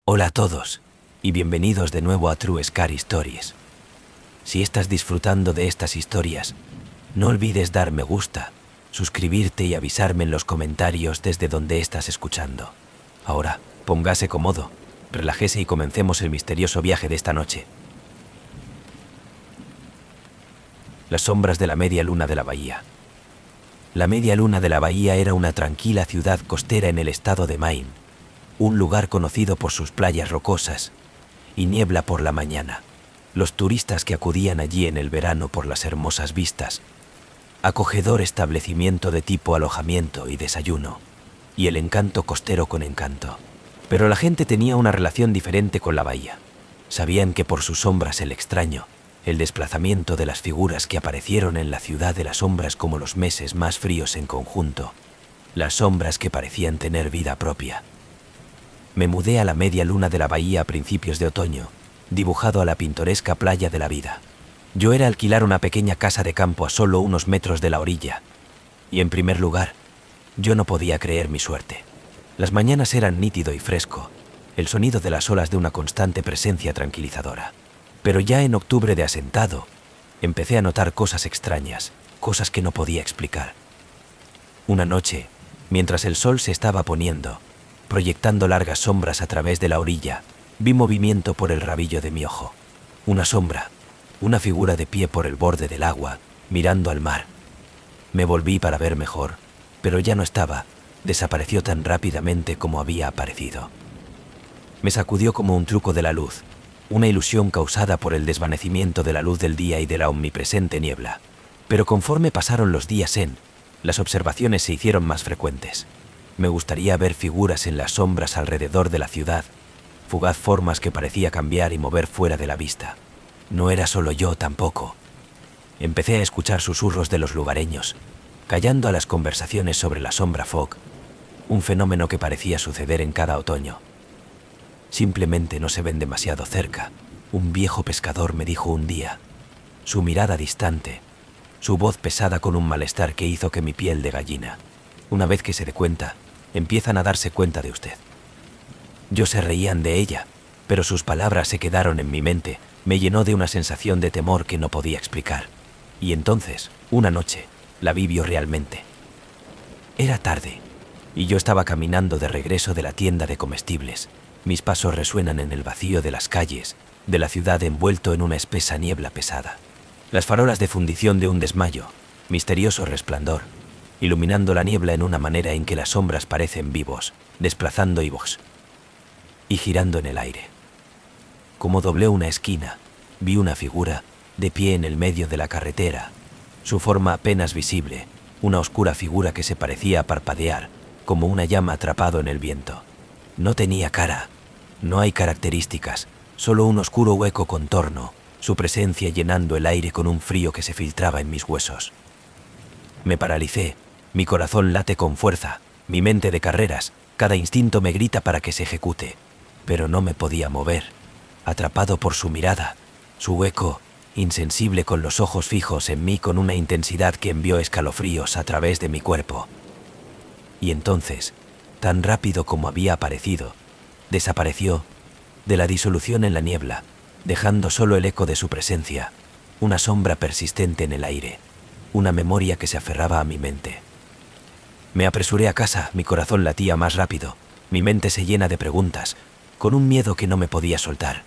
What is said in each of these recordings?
Hola a todos y bienvenidos de nuevo a True Scary Stories. Si estás disfrutando de estas historias, no olvides dar me gusta, suscribirte y avisarme en los comentarios desde donde estás escuchando. Ahora, póngase cómodo, relájese y comencemos el misterioso viaje de esta noche. Las sombras de la media luna de la bahía. La media luna de la bahía era una tranquila ciudad costera en el estado de Maine, un lugar conocido por sus playas rocosas y niebla por la mañana. Los turistas que acudían allí en el verano por las hermosas vistas, acogedor establecimiento de tipo alojamiento y desayuno, y el encanto costero con encanto. Pero la gente tenía una relación diferente con la bahía. Sabían que por sus sombras el extraño, el desplazamiento de las figuras que aparecieron en la ciudad de las sombras como los meses más fríos en conjunto, las sombras que parecían tener vida propia. Me mudé a la media luna de la bahía a principios de otoño, dibujado a la pintoresca playa de la vida. Yo era alquilar una pequeña casa de campo a solo unos metros de la orilla, y en primer lugar, yo no podía creer mi suerte. Las mañanas eran nítido y fresco, el sonido de las olas de una constante presencia tranquilizadora. Pero ya en octubre de asentado, empecé a notar cosas extrañas, cosas que no podía explicar. Una noche, mientras el sol se estaba poniendo, proyectando largas sombras a través de la orilla, vi movimiento por el rabillo de mi ojo. Una sombra, una figura de pie por el borde del agua, mirando al mar. Me volví para ver mejor, pero ya no estaba, desapareció tan rápidamente como había aparecido. Me sacudió como un truco de la luz, una ilusión causada por el desvanecimiento de la luz del día y de la omnipresente niebla. Pero conforme pasaron los días las observaciones se hicieron más frecuentes. Me gustaría ver figuras en las sombras alrededor de la ciudad, fugaz formas que parecía cambiar y mover fuera de la vista. No era solo yo tampoco. Empecé a escuchar susurros de los lugareños, callando a las conversaciones sobre la sombra fog, un fenómeno que parecía suceder en cada otoño. Simplemente no se ven demasiado cerca, un viejo pescador me dijo un día. Su mirada distante, su voz pesada con un malestar que hizo que mi piel de gallina. Una vez que se dé cuenta, empiezan a darse cuenta de usted. Yo se reían de ella, pero sus palabras se quedaron en mi mente, me llenó de una sensación de temor que no podía explicar. Y entonces, una noche, la vi realmente. Era tarde, y yo estaba caminando de regreso de la tienda de comestibles. Mis pasos resuenan en el vacío de las calles, de la ciudad envuelto en una espesa niebla pesada. Las farolas de fundición de un desmayo, misterioso resplandor, iluminando la niebla en una manera en que las sombras parecen vivos, desplazando y girando en el aire. Como doblé una esquina, vi una figura de pie en el medio de la carretera, su forma apenas visible, una oscura figura que se parecía a parpadear, como una llama atrapado en el viento. No tenía cara, no hay características, solo un oscuro hueco contorno, su presencia llenando el aire con un frío que se filtraba en mis huesos. Me paralicé, mi corazón late con fuerza, mi mente de carreras, cada instinto me grita para que se ejecute, pero no me podía mover, atrapado por su mirada, su hueco, insensible con los ojos fijos en mí con una intensidad que envió escalofríos a través de mi cuerpo. Y entonces, tan rápido como había aparecido, desapareció de la disolución en la niebla, dejando solo el eco de su presencia, una sombra persistente en el aire, una memoria que se aferraba a mi mente. Me apresuré a casa, mi corazón latía más rápido, mi mente se llena de preguntas, con un miedo que no me podía soltar.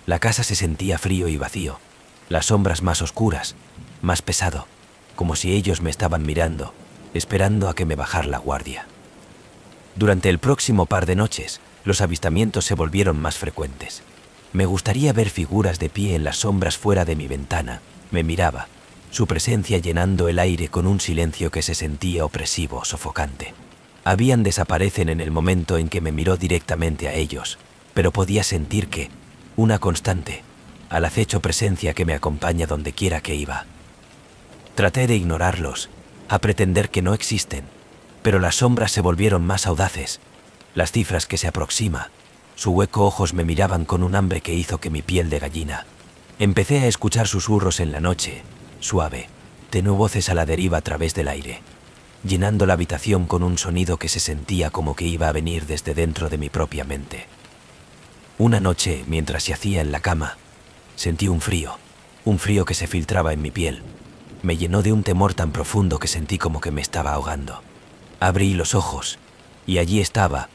La casa se sentía frío y vacío, las sombras más oscuras, más pesado, como si ellos me estaban mirando, esperando a que me bajara la guardia. Durante el próximo par de noches, los avistamientos se volvieron más frecuentes. Me gustaría ver figuras de pie en las sombras fuera de mi ventana. Me miraba, su presencia llenando el aire con un silencio que se sentía opresivo, sofocante. Desaparecen en el momento en que me miró directamente a ellos, pero podía sentir que, una constante, al acecho presencia que me acompaña donde quiera que iba. Traté de ignorarlos, a pretender que no existen, pero las sombras se volvieron más audaces, las cifras que se aproxima, su hueco ojos me miraban con un hambre que hizo que mi piel de gallina. Empecé a escuchar susurros en la noche, suave, tenue voces a la deriva a través del aire, llenando la habitación con un sonido que se sentía como que iba a venir desde dentro de mi propia mente. Una noche, mientras yacía en la cama, sentí un frío que se filtraba en mi piel. Me llenó de un temor tan profundo que sentí como que me estaba ahogando. Abrí los ojos, y allí estaba,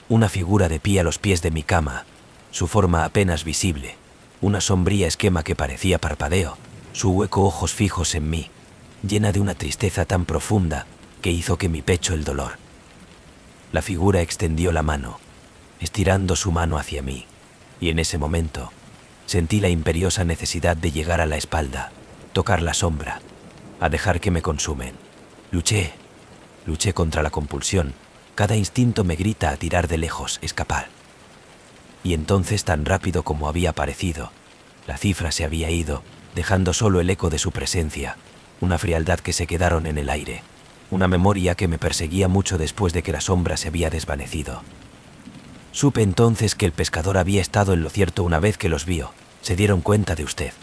una figura de pie a los pies de mi cama, su forma apenas visible, una sombría esquema que parecía parpadeo, su hueco ojos fijos en mí, llena de una tristeza tan profunda que hizo que mi pecho el dolor. La figura extendió la mano, estirando su mano hacia mí, y en ese momento sentí la imperiosa necesidad de llegar a la espalda, tocar la sombra, a dejar que me consumen. Luché contra la compulsión. Cada instinto me grita a tirar de lejos, escapar. Y entonces, tan rápido como había aparecido, la cifra se había ido, dejando solo el eco de su presencia, una frialdad que se quedaron en el aire, una memoria que me perseguía mucho después de que la sombra se había desvanecido. Supe entonces que el pescador había estado en lo cierto una vez que los vio, se dieron cuenta de usted,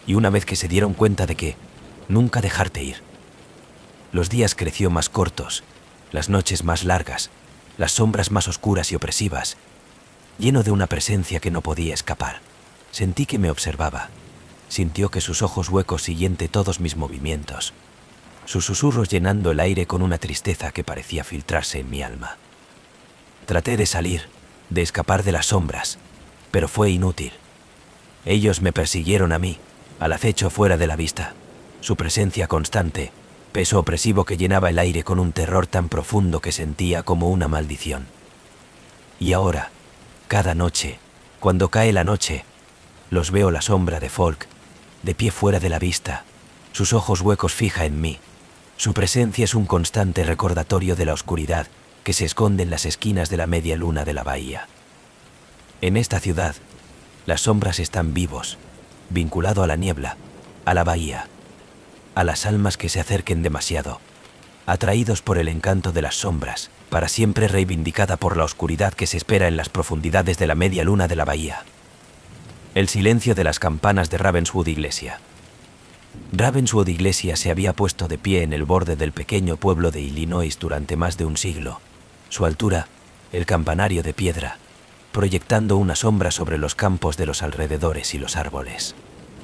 y una vez que se dieron cuenta de que nunca dejarte ir. Los días creció más cortos, las noches más largas, las sombras más oscuras y opresivas, lleno de una presencia que no podía escapar. Sentí que me observaba, sintió que sus ojos huecos siguiente todos mis movimientos, sus susurros llenando el aire con una tristeza que parecía filtrarse en mi alma. Traté de salir, de escapar de las sombras, pero fue inútil. Ellos me persiguieron a mí, al acecho fuera de la vista, su presencia constante, peso opresivo que llenaba el aire con un terror tan profundo que sentía como una maldición. Y ahora, cada noche, cuando cae la noche, los veo la sombra de Folk, de pie fuera de la vista, sus ojos huecos fija en mí. Su presencia es un constante recordatorio de la oscuridad que se esconde en las esquinas de la media luna de la bahía. En esta ciudad, las sombras están vivos, vinculado a la niebla, a la bahía, a las almas que se acerquen demasiado, atraídos por el encanto de las sombras, para siempre reivindicada por la oscuridad que se espera en las profundidades de la media luna de la bahía. El silencio de las campanas de Ravenswood Iglesia. Ravenswood Iglesia se había puesto de pie en el borde del pequeño pueblo de Illinois durante más de un siglo. Su altura, el campanario de piedra, proyectando una sombra sobre los campos de los alrededores y los árboles.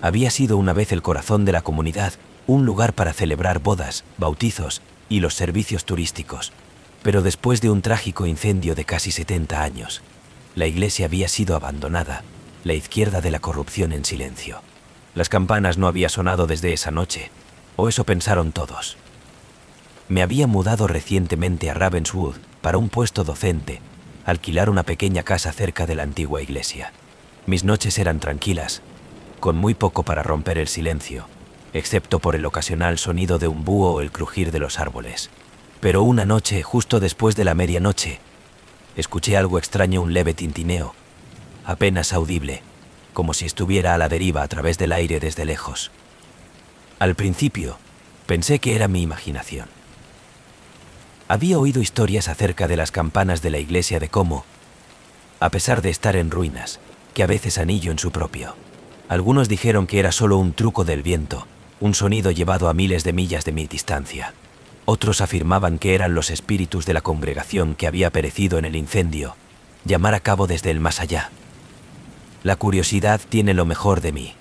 Había sido una vez el corazón de la comunidad, un lugar para celebrar bodas, bautizos y los servicios turísticos. Pero después de un trágico incendio de casi 70 años, la iglesia había sido abandonada, la izquierda de la corrupción en silencio. Las campanas no habían sonado desde esa noche, o eso pensaron todos. Me había mudado recientemente a Ravenswood para un puesto docente, alquilar una pequeña casa cerca de la antigua iglesia. Mis noches eran tranquilas, con muy poco para romper el silencio, excepto por el ocasional sonido de un búho o el crujir de los árboles. Pero una noche, justo después de la medianoche, escuché algo extraño, un leve tintineo, apenas audible, como si estuviera a la deriva a través del aire desde lejos. Al principio, pensé que era mi imaginación. Había oído historias acerca de las campanas de la iglesia de cómo, a pesar de estar en ruinas, que a veces anillo en su propio. Algunos dijeron que era solo un truco del viento, un sonido llevado a miles de millas de mi distancia. Otros afirmaban que eran los espíritus de la congregación que había perecido en el incendio, llamar a cabo desde el más allá. La curiosidad tiene lo mejor de mí.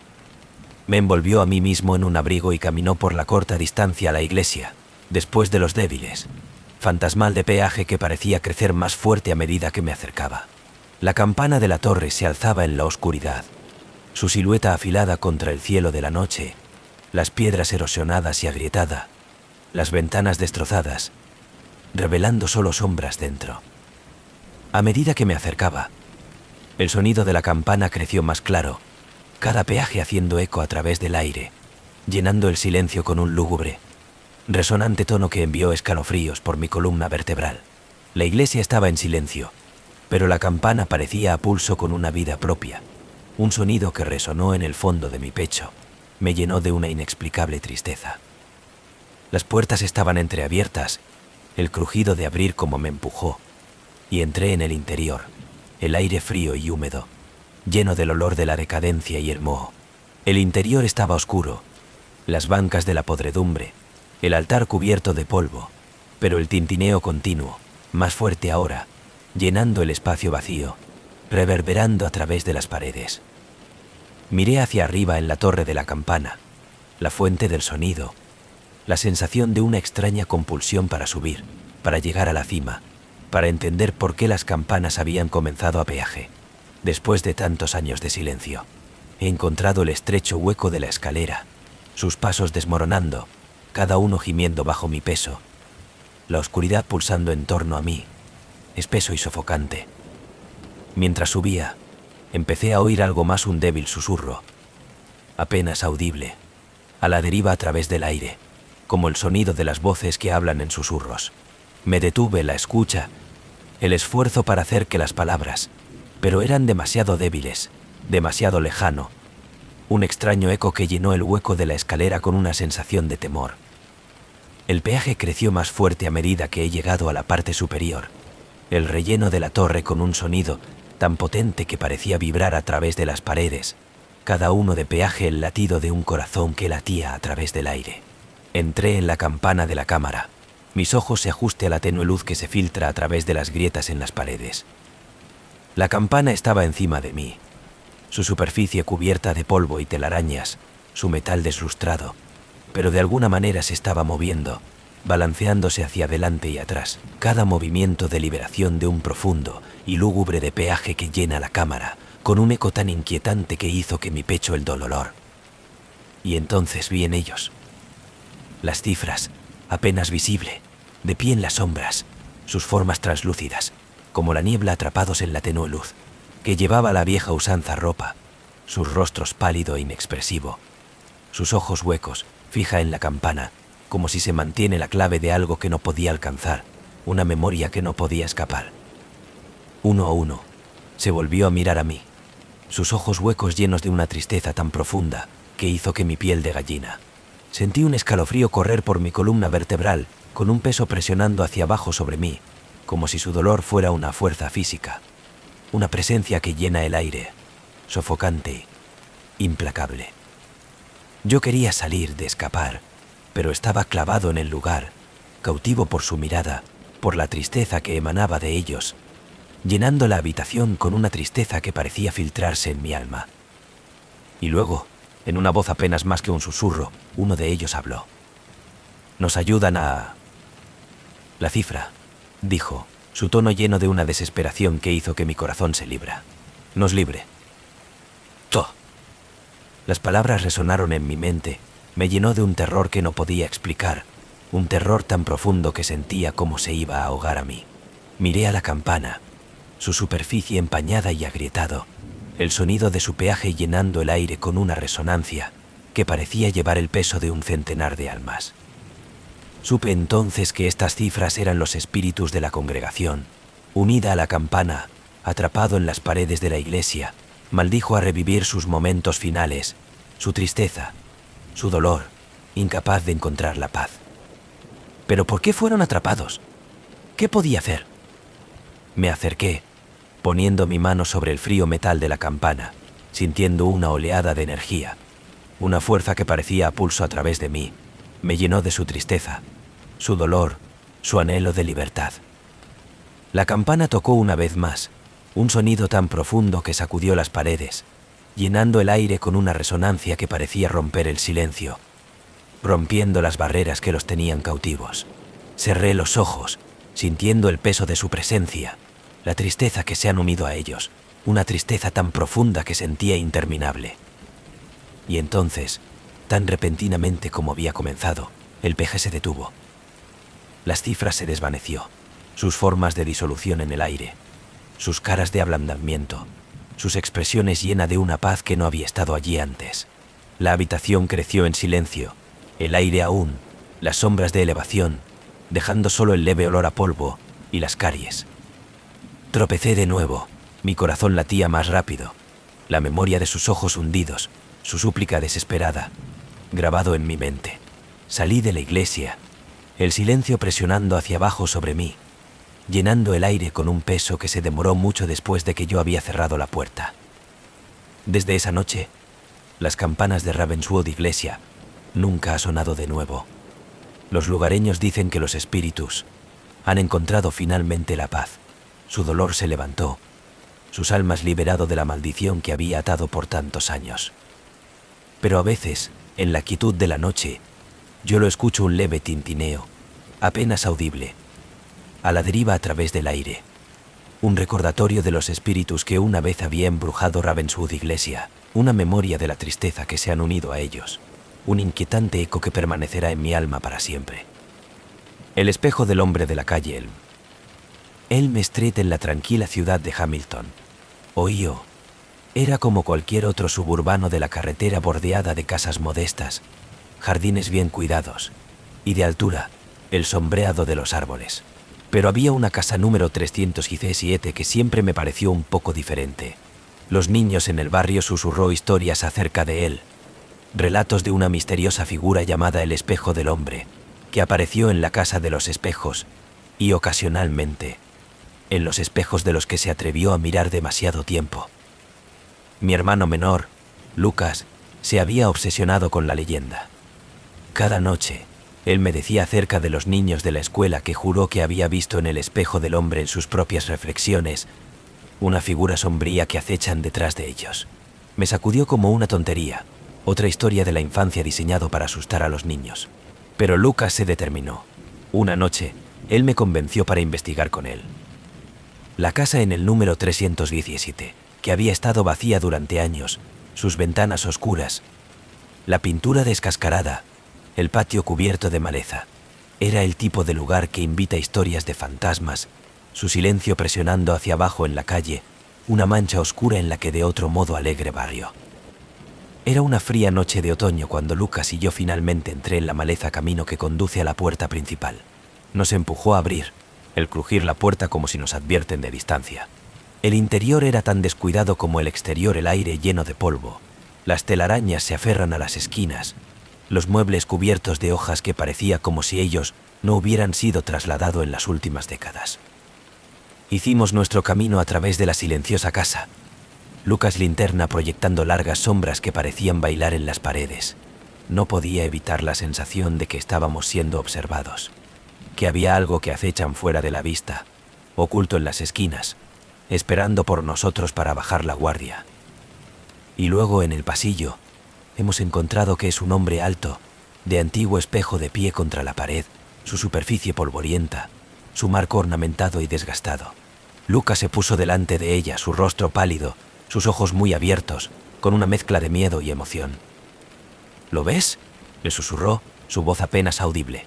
Me envolvió a mí mismo en un abrigo y caminó por la corta distancia a la iglesia, después de los débiles, fantasmal de peaje que parecía crecer más fuerte a medida que me acercaba. La campana de la torre se alzaba en la oscuridad, su silueta afilada contra el cielo de la noche, las piedras erosionadas y agrietadas, las ventanas destrozadas, revelando solo sombras dentro. A medida que me acercaba, el sonido de la campana creció más claro, cada peaje haciendo eco a través del aire, llenando el silencio con un lúgubre, resonante tono que envió escalofríos por mi columna vertebral. La iglesia estaba en silencio, pero la campana parecía a pulso con una vida propia, un sonido que resonó en el fondo de mi pecho, me llenó de una inexplicable tristeza. Las puertas estaban entreabiertas, el crujido de abrir como me empujó, y entré en el interior, el aire frío y húmedo, lleno del olor de la decadencia y el moho. El interior estaba oscuro, las bancas de la podredumbre, el altar cubierto de polvo, pero el tintineo continuo, más fuerte ahora, llenando el espacio vacío, reverberando a través de las paredes. Miré hacia arriba en la torre de la campana, la fuente del sonido, la sensación de una extraña compulsión para subir, para llegar a la cima, para entender por qué las campanas habían comenzado a peaje. Después de tantos años de silencio, he encontrado el estrecho hueco de la escalera, sus pasos desmoronando, cada uno gimiendo bajo mi peso, la oscuridad pulsando en torno a mí, espeso y sofocante. Mientras subía, empecé a oír algo más, un débil susurro, apenas audible, a la deriva a través del aire, como el sonido de las voces que hablan en susurros. Me detuve la escucha, el esfuerzo para hacer que las palabras, pero eran demasiado débiles, demasiado lejano, un extraño eco que llenó el hueco de la escalera con una sensación de temor. El peaje creció más fuerte a medida que he llegado a la parte superior, el relleno de la torre con un sonido tan potente que parecía vibrar a través de las paredes, cada uno de peaje el latido de un corazón que latía a través del aire. Entré en la campana de la cámara, mis ojos se ajuste a la tenue luz que se filtra a través de las grietas en las paredes. La campana estaba encima de mí, su superficie cubierta de polvo y telarañas, su metal deslustrado, pero de alguna manera se estaba moviendo, balanceándose hacia adelante y atrás, cada movimiento de liberación de un profundo y lúgubre de peaje que llena la cámara, con un eco tan inquietante que hizo que mi pecho el dolor. Y entonces vi en ellos las cifras, apenas visible, de pie en las sombras, sus formas translúcidas, como la niebla atrapados en la tenue luz, que llevaba la vieja usanza ropa, sus rostros pálido e inexpresivo, sus ojos huecos, fija en la campana, como si se mantiene la clave de algo que no podía alcanzar, una memoria que no podía escapar. Uno a uno, se volvió a mirar a mí, sus ojos huecos llenos de una tristeza tan profunda que hizo que mi piel de gallina. Sentí un escalofrío correr por mi columna vertebral, con un peso presionando hacia abajo sobre mí, como si su dolor fuera una fuerza física, una presencia que llena el aire, sofocante, implacable. Yo quería salir, de escapar, pero estaba clavado en el lugar, cautivo por su mirada, por la tristeza que emanaba de ellos, llenando la habitación con una tristeza que parecía filtrarse en mi alma. Y luego, en una voz apenas más que un susurro, uno de ellos habló. «Nos ayudan a...». «La cifra», dijo, su tono lleno de una desesperación que hizo que mi corazón se libra. «Nos libre». «To». Las palabras resonaron en mi mente, me llenó de un terror que no podía explicar, un terror tan profundo que sentía como se iba a ahogar a mí. Miré a la campana, su superficie empañada y agrietado, el sonido de su peaje llenando el aire con una resonancia que parecía llevar el peso de un centenar de almas. Supe entonces que estas cifras eran los espíritus de la congregación. Unida a la campana, atrapado en las paredes de la iglesia, maldijo a revivir sus momentos finales, su tristeza, su dolor, incapaz de encontrar la paz. ¿Pero por qué fueron atrapados? ¿Qué podía hacer? Me acerqué, poniendo mi mano sobre el frío metal de la campana, sintiendo una oleada de energía, una fuerza que parecía a pulso a través de mí, me llenó de su tristeza, su dolor, su anhelo de libertad. La campana tocó una vez más, un sonido tan profundo que sacudió las paredes, llenando el aire con una resonancia que parecía romper el silencio, rompiendo las barreras que los tenían cautivos. Cerré los ojos, sintiendo el peso de su presencia, la tristeza que se han unido a ellos, una tristeza tan profunda que sentía interminable. Y entonces, tan repentinamente como había comenzado, el peaje se detuvo. Las cifras se desvaneció, sus formas de disolución en el aire, sus caras de ablandamiento, sus expresiones llenas de una paz que no había estado allí antes. La habitación creció en silencio, el aire aún, las sombras de elevación, dejando solo el leve olor a polvo y las caries. Tropecé de nuevo, mi corazón latía más rápido, la memoria de sus ojos hundidos, su súplica desesperada, grabado en mi mente. Salí de la iglesia, el silencio presionando hacia abajo sobre mí, llenando el aire con un peso que se demoró mucho después de que yo había cerrado la puerta. Desde esa noche, las campanas de Ravenswood Iglesia nunca ha sonado de nuevo. Los lugareños dicen que los espíritus han encontrado finalmente la paz. Su dolor se levantó, sus almas liberado de la maldición que había atado por tantos años. Pero a veces, en la quietud de la noche, yo lo escucho un leve tintineo, apenas audible, a la deriva a través del aire. Un recordatorio de los espíritus que una vez había embrujado Ravenswood Iglesia, una memoria de la tristeza que se han unido a ellos, un inquietante eco que permanecerá en mi alma para siempre. El espejo del hombre de la calle Elm. Elm Street en la tranquila ciudad de Hamilton, Ohio, era como cualquier otro suburbano de la carretera bordeada de casas modestas, jardines bien cuidados y de altura, el sombreado de los árboles. Pero había una casa número 317 que siempre me pareció un poco diferente. Los niños en el barrio susurró historias acerca de él, relatos de una misteriosa figura llamada el espejo del hombre, que apareció en la casa de los espejos y ocasionalmente en los espejos de los que se atrevió a mirar demasiado tiempo. Mi hermano menor, Lucas, se había obsesionado con la leyenda. Cada noche, él me decía acerca de los niños de la escuela que juró que había visto en el espejo del hombre en sus propias reflexiones una figura sombría que acechan detrás de ellos. Me sacudió como una tontería, otra historia de la infancia diseñado para asustar a los niños. Pero Lucas se determinó. Una noche, él me convenció para investigar con él. La casa en el número 317, que había estado vacía durante años, sus ventanas oscuras, la pintura descascarada, el patio cubierto de maleza, era el tipo de lugar que invita historias de fantasmas, su silencio presionando hacia abajo en la calle, una mancha oscura en la que de otro modo alegre barrio. Era una fría noche de otoño cuando Lucas y yo finalmente entré en la maleza camino que conduce a la puerta principal. Nos empujó a abrir, el crujir la puerta como si nos advierten de distancia. El interior era tan descuidado como el exterior, el aire lleno de polvo. Las telarañas se aferran a las esquinas, los muebles cubiertos de hojas que parecía como si ellos no hubieran sido trasladados en las últimas décadas. Hicimos nuestro camino a través de la silenciosa casa, Lucas linterna proyectando largas sombras que parecían bailar en las paredes. No podía evitar la sensación de que estábamos siendo observados, que había algo que acechan fuera de la vista, oculto en las esquinas, esperando por nosotros para bajar la guardia. Y luego en el pasillo hemos encontrado que es un hombre alto, de antiguo espejo de pie contra la pared, su superficie polvorienta, su marco ornamentado y desgastado. Lucas se puso delante de ella, su rostro pálido, sus ojos muy abiertos, con una mezcla de miedo y emoción. ¿Lo ves?, le susurró, su voz apenas audible.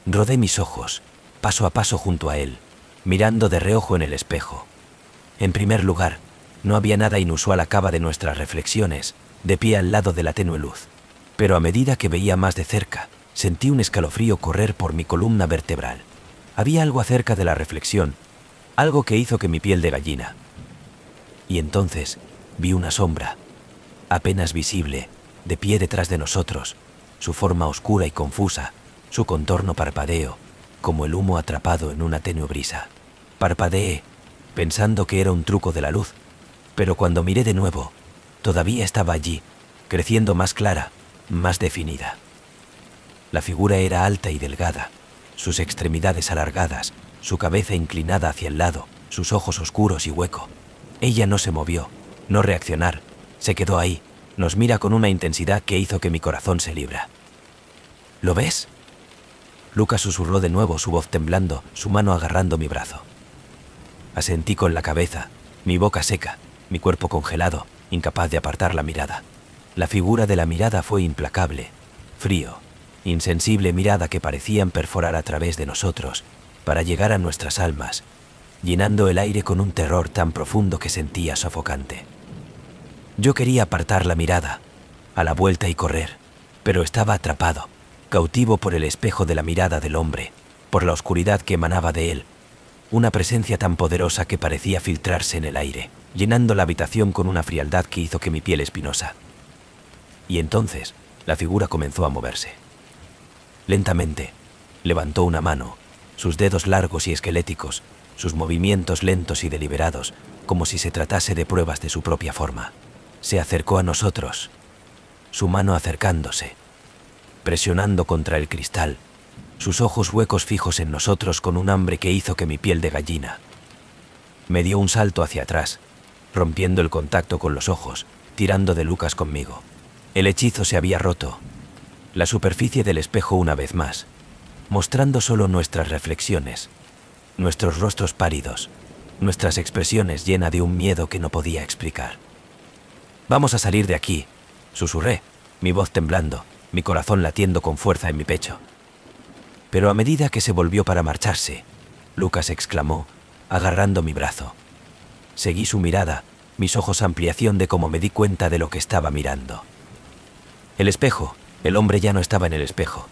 Rodé mis ojos, paso a paso junto a él, mirando de reojo en el espejo. En primer lugar, no había nada inusual a cabo de nuestras reflexiones, de pie al lado de la tenue luz. Pero a medida que veía más de cerca, sentí un escalofrío correr por mi columna vertebral. Había algo acerca de la reflexión, algo que hizo que mi piel de gallina. Y entonces vi una sombra, apenas visible, de pie detrás de nosotros, su forma oscura y confusa, su contorno parpadeo, como el humo atrapado en una tenue brisa. Parpadeé, pensando que era un truco de la luz, pero cuando miré de nuevo, todavía estaba allí, creciendo más clara, más definida. La figura era alta y delgada, sus extremidades alargadas, su cabeza inclinada hacia el lado, sus ojos oscuros y hueco. Ella no se movió, no reaccionar, se quedó ahí, nos mira con una intensidad que hizo que mi corazón se libra. ¿Lo ves?, Lucas susurró de nuevo, su voz temblando, su mano agarrando mi brazo. Asentí con la cabeza, mi boca seca, mi cuerpo congelado, incapaz de apartar la mirada. La figura de la mirada fue implacable, frío, insensible mirada que parecían perforar a través de nosotros para llegar a nuestras almas, llenando el aire con un terror tan profundo que sentía sofocante. Yo quería apartar la mirada, a la vuelta y correr, pero estaba atrapado, cautivo por el espejo de la mirada del hombre, por la oscuridad que emanaba de él, una presencia tan poderosa que parecía filtrarse en el aire, llenando la habitación con una frialdad que hizo que mi piel espinosa. Y entonces la figura comenzó a moverse. Lentamente, levantó una mano, sus dedos largos y esqueléticos, sus movimientos lentos y deliberados, como si se tratase de pruebas de su propia forma. Se acercó a nosotros, su mano acercándose, presionando contra el cristal, sus ojos huecos fijos en nosotros con un hambre que hizo que mi piel de gallina Me dio un salto hacia atrás, rompiendo el contacto con los ojos, tirando de Lucas conmigo. El hechizo se había roto. La superficie del espejo una vez más, mostrando solo nuestras reflexiones, nuestros rostros pálidos, nuestras expresiones llenas de un miedo que no podía explicar. «Vamos a salir de aquí», susurré, mi voz temblando, mi corazón latiendo con fuerza en mi pecho. Pero a medida que se volvió para marcharse, Lucas exclamó, agarrando mi brazo. Seguí su mirada, mis ojos ampliación de cómo me di cuenta de lo que estaba mirando. El espejo, el hombre ya no estaba en el espejo.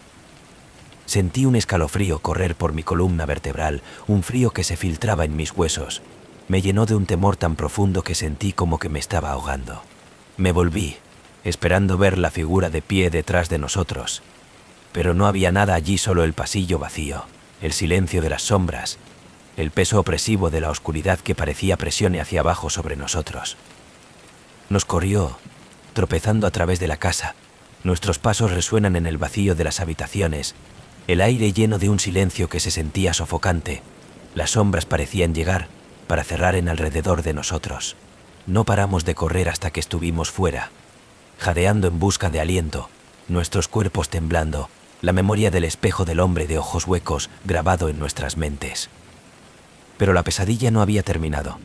Sentí un escalofrío correr por mi columna vertebral, un frío que se filtraba en mis huesos. Me llenó de un temor tan profundo que sentí como que me estaba ahogando. Me volví, esperando ver la figura de pie detrás de nosotros. Pero no había nada allí, solo el pasillo vacío, el silencio de las sombras, el peso opresivo de la oscuridad que parecía presione hacia abajo sobre nosotros. Nos corrió, tropezando a través de la casa. Nuestros pasos resuenan en el vacío de las habitaciones, el aire lleno de un silencio que se sentía sofocante. Las sombras parecían llegar para cerrar en alrededor de nosotros. No paramos de correr hasta que estuvimos fuera, jadeando en busca de aliento, nuestros cuerpos temblando, la memoria del espejo del hombre de ojos huecos grabado en nuestras mentes. Pero la pesadilla no había terminado.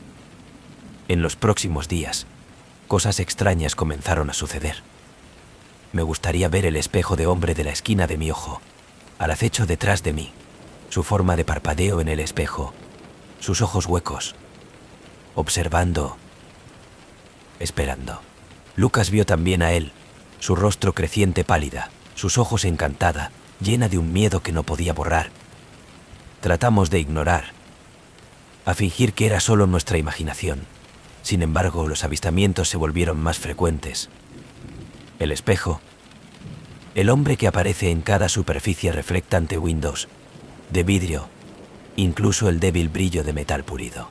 En los próximos días, cosas extrañas comenzaron a suceder. Me gustaría ver el espejo de hombre de la esquina de mi ojo, al acecho detrás de mí, su forma de parpadeo en el espejo, sus ojos huecos, observando, esperando. Lucas vio también a él, su rostro creciente pálida, sus ojos encantada, llena de un miedo que no podía borrar. Tratamos de ignorar, a fingir que era solo nuestra imaginación. Sin embargo, los avistamientos se volvieron más frecuentes. El espejo, el hombre que aparece en cada superficie reflectante Windows, de vidrio, incluso el débil brillo de metal pulido.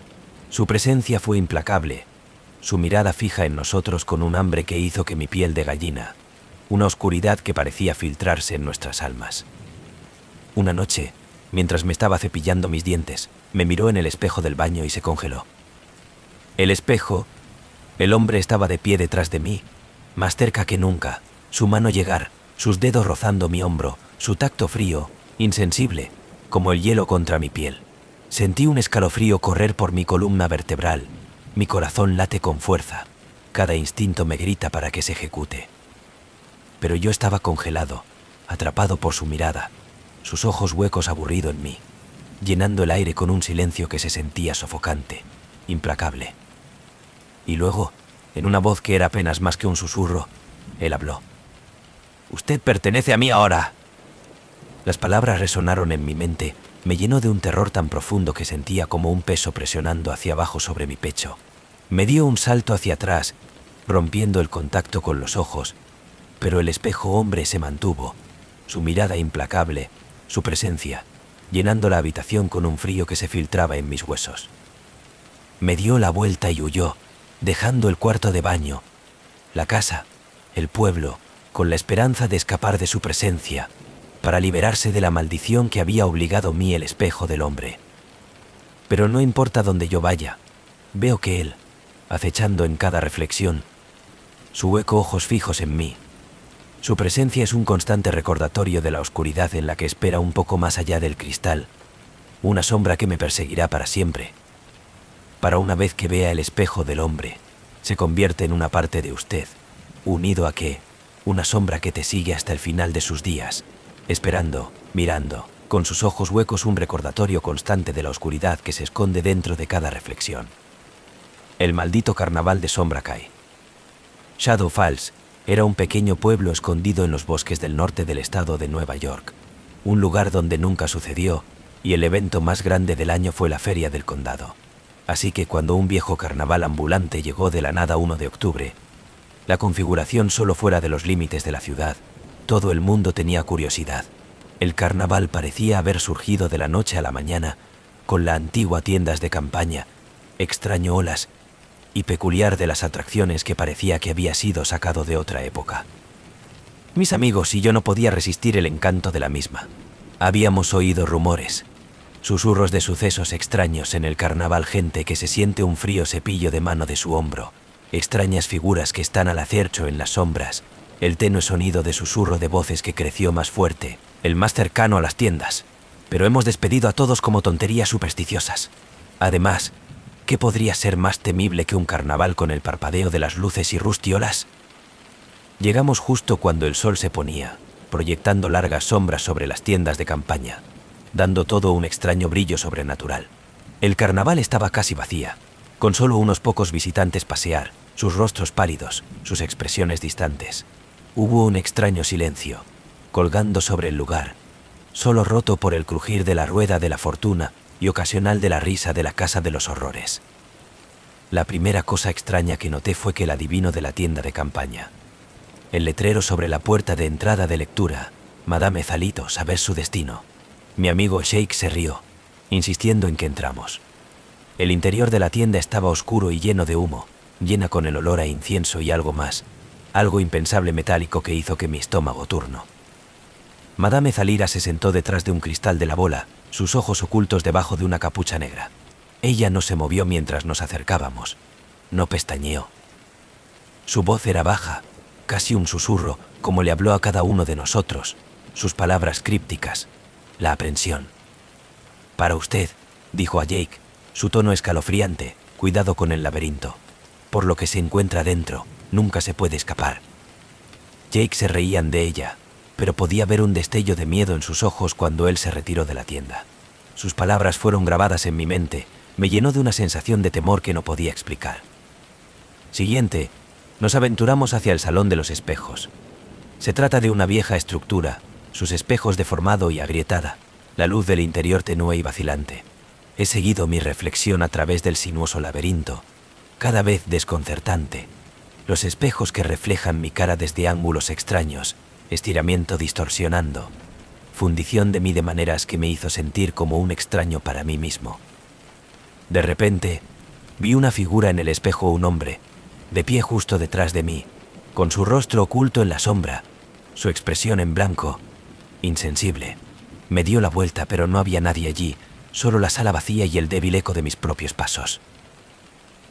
Su presencia fue implacable, su mirada fija en nosotros con un hambre que hizo que mi piel de gallina, una oscuridad que parecía filtrarse en nuestras almas. Una noche, mientras me estaba cepillando mis dientes, me miró en el espejo del baño y se congeló. El espejo, el hombre estaba de pie detrás de mí, más cerca que nunca, su mano llegar, sus dedos rozando mi hombro, su tacto frío, insensible, como el hielo contra mi piel. Sentí un escalofrío correr por mi columna vertebral, mi corazón late con fuerza, cada instinto me grita para que se ejecute. Pero yo estaba congelado, atrapado por su mirada, sus ojos huecos aburrido en mí, llenando el aire con un silencio que se sentía sofocante, implacable. Y luego, en una voz que era apenas más que un susurro, él habló. «Usted pertenece a mí ahora». Las palabras resonaron en mi mente, me llenó de un terror tan profundo que sentía como un peso presionando hacia abajo sobre mi pecho. Me dio un salto hacia atrás, rompiendo el contacto con los ojos, pero el espejo hombre se mantuvo, su mirada implacable, su presencia, llenando la habitación con un frío que se filtraba en mis huesos. Me dio la vuelta y huyó, dejando el cuarto de baño, la casa, el pueblo, con la esperanza de escapar de su presencia, para liberarse de la maldición que había obligado a mí el espejo del hombre. Pero no importa dónde yo vaya, veo que él, acechando en cada reflexión, su hueco ojos fijos en mí, su presencia es un constante recordatorio de la oscuridad en la que espera un poco más allá del cristal, una sombra que me perseguirá para siempre. Para una vez que vea el espejo del hombre, se convierte en una parte de usted, unido a que, una sombra que te sigue hasta el final de sus días, esperando, mirando, con sus ojos huecos un recordatorio constante de la oscuridad que se esconde dentro de cada reflexión. El maldito carnaval de Sombrakai. Shadow Falls era un pequeño pueblo escondido en los bosques del norte del estado de Nueva York, un lugar donde nunca sucedió, y el evento más grande del año fue la feria del condado. Así que cuando un viejo carnaval ambulante llegó de la nada 1 de octubre, la configuración solo fuera de los límites de la ciudad, todo el mundo tenía curiosidad. El carnaval parecía haber surgido de la noche a la mañana, con la antigua tiendas de campaña, extraño olas y peculiar de las atracciones que parecía que había sido sacado de otra época. Mis amigos y yo no podía resistir el encanto de la misma. Habíamos oído rumores. Susurros de sucesos extraños en el carnaval, gente que se siente un frío cepillo de mano de su hombro, extrañas figuras que están al acecho en las sombras, el tenue sonido de susurro de voces que creció más fuerte, el más cercano a las tiendas, pero hemos despedido a todos como tonterías supersticiosas. Además, ¿qué podría ser más temible que un carnaval con el parpadeo de las luces y rustiolas? Llegamos justo cuando el sol se ponía, proyectando largas sombras sobre las tiendas de campaña, dando todo un extraño brillo sobrenatural. El carnaval estaba casi vacía, con solo unos pocos visitantes pasear, sus rostros pálidos, sus expresiones distantes. Hubo un extraño silencio, colgando sobre el lugar, solo roto por el crujir de la rueda de la fortuna y ocasional de la risa de la casa de los horrores. La primera cosa extraña que noté fue que el adivino de la tienda de campaña, el letrero sobre la puerta de entrada de lectura, Madame Zalito, saber su destino. Mi amigo Sheikh se rió, insistiendo en que entramos. El interior de la tienda estaba oscuro y lleno de humo, llena con el olor a incienso y algo más, algo impensable metálico que hizo que mi estómago turnó. Madame Zalira se sentó detrás de un cristal de la bola, sus ojos ocultos debajo de una capucha negra. Ella no se movió mientras nos acercábamos, no pestañeó. Su voz era baja, casi un susurro, como le habló a cada uno de nosotros, sus palabras crípticas, la aprensión. Para usted, dijo a Jake, su tono escalofriante, cuidado con el laberinto. Por lo que se encuentra dentro, nunca se puede escapar. Jake se reían de ella, pero podía ver un destello de miedo en sus ojos cuando él se retiró de la tienda. Sus palabras fueron grabadas en mi mente, me llenó de una sensación de temor que no podía explicar. Siguiente, nos aventuramos hacia el Salón de los Espejos. Se trata de una vieja estructura, sus espejos deformado y agrietada, la luz del interior tenue y vacilante. He seguido mi reflexión a través del sinuoso laberinto, cada vez desconcertante. Los espejos que reflejan mi cara desde ángulos extraños, estiramiento distorsionando, fundición de mí de maneras que me hizo sentir como un extraño para mí mismo. De repente, vi una figura en el espejo, un hombre, de pie justo detrás de mí, con su rostro oculto en la sombra, su expresión en blanco, insensible. Me dio la vuelta, pero no había nadie allí, solo la sala vacía y el débil eco de mis propios pasos.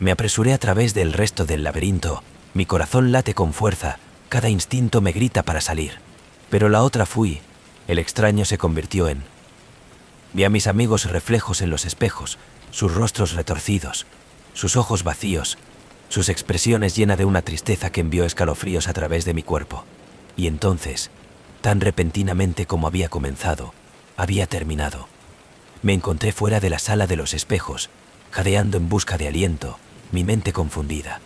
Me apresuré a través del resto del laberinto, mi corazón late con fuerza, cada instinto me grita para salir. Pero la otra fui, el extraño se convirtió en... Vi a mis amigos reflejos en los espejos, sus rostros retorcidos, sus ojos vacíos, sus expresiones llenas de una tristeza que envió escalofríos a través de mi cuerpo. Y entonces, tan repentinamente como había comenzado, había terminado. Me encontré fuera de la sala de los espejos, jadeando en busca de aliento, mi mente confundida.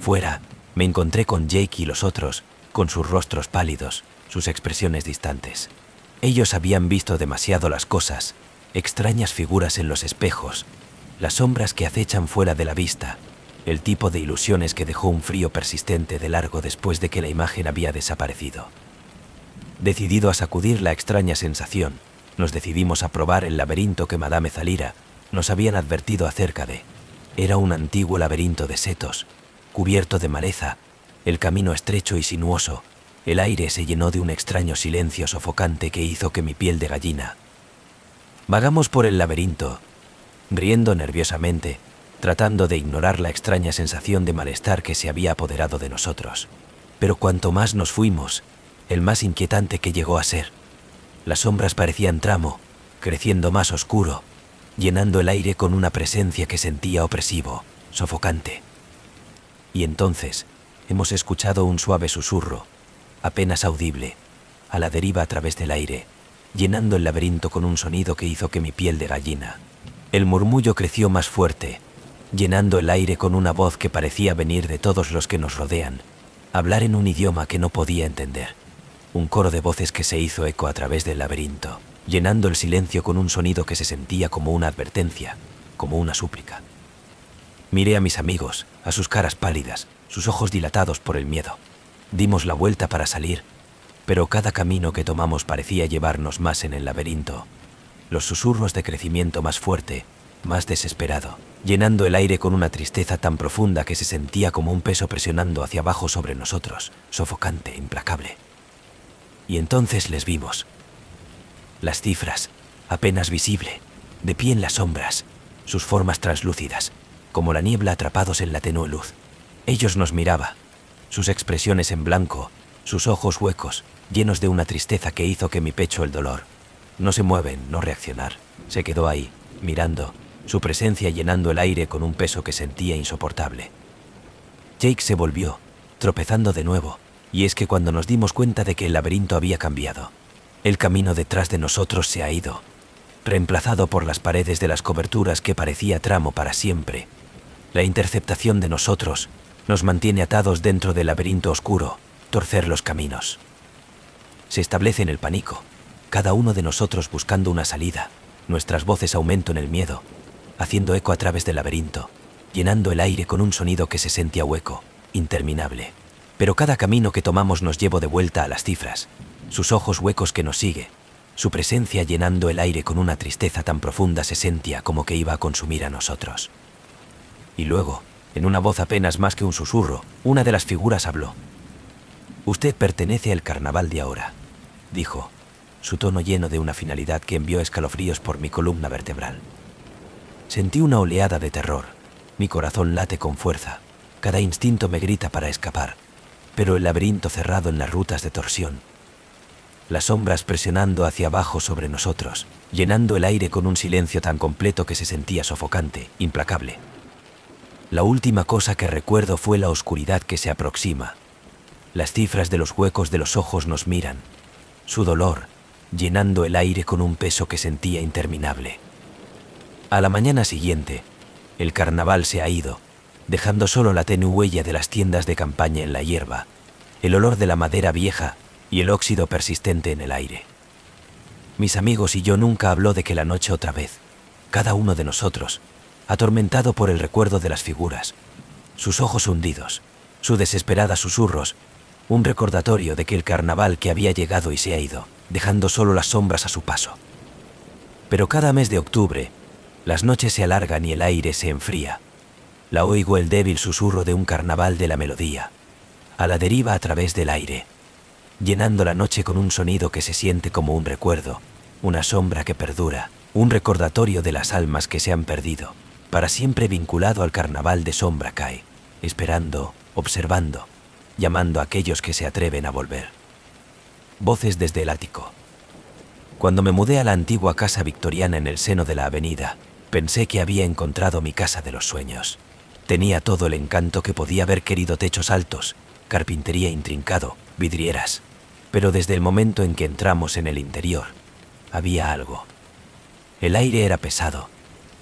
Fuera, me encontré con Jake y los otros, con sus rostros pálidos, sus expresiones distantes. Ellos habían visto demasiado las cosas, extrañas figuras en los espejos, las sombras que acechan fuera de la vista, el tipo de ilusiones que dejó un frío persistente de largo después de que la imagen había desaparecido. Decidido a sacudir la extraña sensación, nos decidimos a probar el laberinto que Madame Zalira nos habían advertido acerca de. Era un antiguo laberinto de setos, cubierto de maleza, el camino estrecho y sinuoso. El aire se llenó de un extraño silencio sofocante que hizo que mi piel de gallina. Vagamos por el laberinto, riendo nerviosamente, tratando de ignorar la extraña sensación de malestar que se había apoderado de nosotros. Pero cuanto más nos fuimos, el más inquietante que llegó a ser. Las sombras parecían tramo, creciendo más oscuro, llenando el aire con una presencia que sentía opresivo, sofocante. Y entonces hemos escuchado un suave susurro, apenas audible, a la deriva a través del aire, llenando el laberinto con un sonido que hizo que mi piel de gallina. El murmullo creció más fuerte, llenando el aire con una voz que parecía venir de todos los que nos rodean, hablar en un idioma que no podía entender. Un coro de voces que se hizo eco a través del laberinto, llenando el silencio con un sonido que se sentía como una advertencia, como una súplica. Miré a mis amigos, a sus caras pálidas, sus ojos dilatados por el miedo. Dimos la vuelta para salir, pero cada camino que tomamos parecía llevarnos más en el laberinto. Los susurros de crecimiento más fuerte, más desesperado, llenando el aire con una tristeza tan profunda que se sentía como un peso presionando hacia abajo sobre nosotros, sofocante, implacable. Y entonces les vimos. Las cifras, apenas visible, de pie en las sombras, sus formas translúcidas, como la niebla atrapados en la tenue luz. Ellos nos miraba, sus expresiones en blanco, sus ojos huecos, llenos de una tristeza que hizo que mi pecho el dolor. No se mueven, no reaccionar. Se quedó ahí, mirando, su presencia llenando el aire con un peso que sentía insoportable. Jake se volvió, tropezando de nuevo, y es que cuando nos dimos cuenta de que el laberinto había cambiado, el camino detrás de nosotros se ha ido, reemplazado por las paredes de las coberturas que parecía tramo para siempre. La interceptación de nosotros nos mantiene atados dentro del laberinto oscuro, torcer los caminos. Se establece en el pánico, cada uno de nosotros buscando una salida, nuestras voces aumentan el miedo, haciendo eco a través del laberinto, llenando el aire con un sonido que se sentía hueco, interminable. Pero cada camino que tomamos nos lleva de vuelta a las cifras, sus ojos huecos que nos sigue, su presencia llenando el aire con una tristeza tan profunda se sentía como que iba a consumir a nosotros. Y luego, en una voz apenas más que un susurro, una de las figuras habló. «Usted pertenece al carnaval de ahora», dijo, su tono lleno de una finalidad que envió escalofríos por mi columna vertebral. Sentí una oleada de terror, mi corazón late con fuerza, cada instinto me grita para escapar, pero el laberinto cerrado en las rutas de torsión, las sombras presionando hacia abajo sobre nosotros, llenando el aire con un silencio tan completo que se sentía sofocante, implacable. La última cosa que recuerdo fue la oscuridad que se aproxima. Las cifras de los huecos de los ojos nos miran, su dolor, llenando el aire con un peso que sentía interminable. A la mañana siguiente, el carnaval se ha ido, dejando solo la tenue huella de las tiendas de campaña en la hierba, el olor de la madera vieja y el óxido persistente en el aire. Mis amigos y yo nunca habló de que la noche otra vez, cada uno de nosotros, atormentado por el recuerdo de las figuras, sus ojos hundidos, sus desesperadas susurros, un recordatorio de que el carnaval que había llegado y se ha ido, dejando solo las sombras a su paso. Pero cada mes de octubre, las noches se alargan y el aire se enfría. La oigo el débil susurro de un carnaval de la melodía, a la deriva a través del aire, llenando la noche con un sonido que se siente como un recuerdo, una sombra que perdura, un recordatorio de las almas que se han perdido, para siempre vinculado al carnaval de sombra cae, esperando, observando, llamando a aquellos que se atreven a volver. Voces desde el ático. Cuando me mudé a la antigua casa victoriana en el seno de la avenida, pensé que había encontrado mi casa de los sueños. Tenía todo el encanto que podía haber querido: techos altos, carpintería intrincado, vidrieras. Pero desde el momento en que entramos en el interior, había algo. El aire era pesado,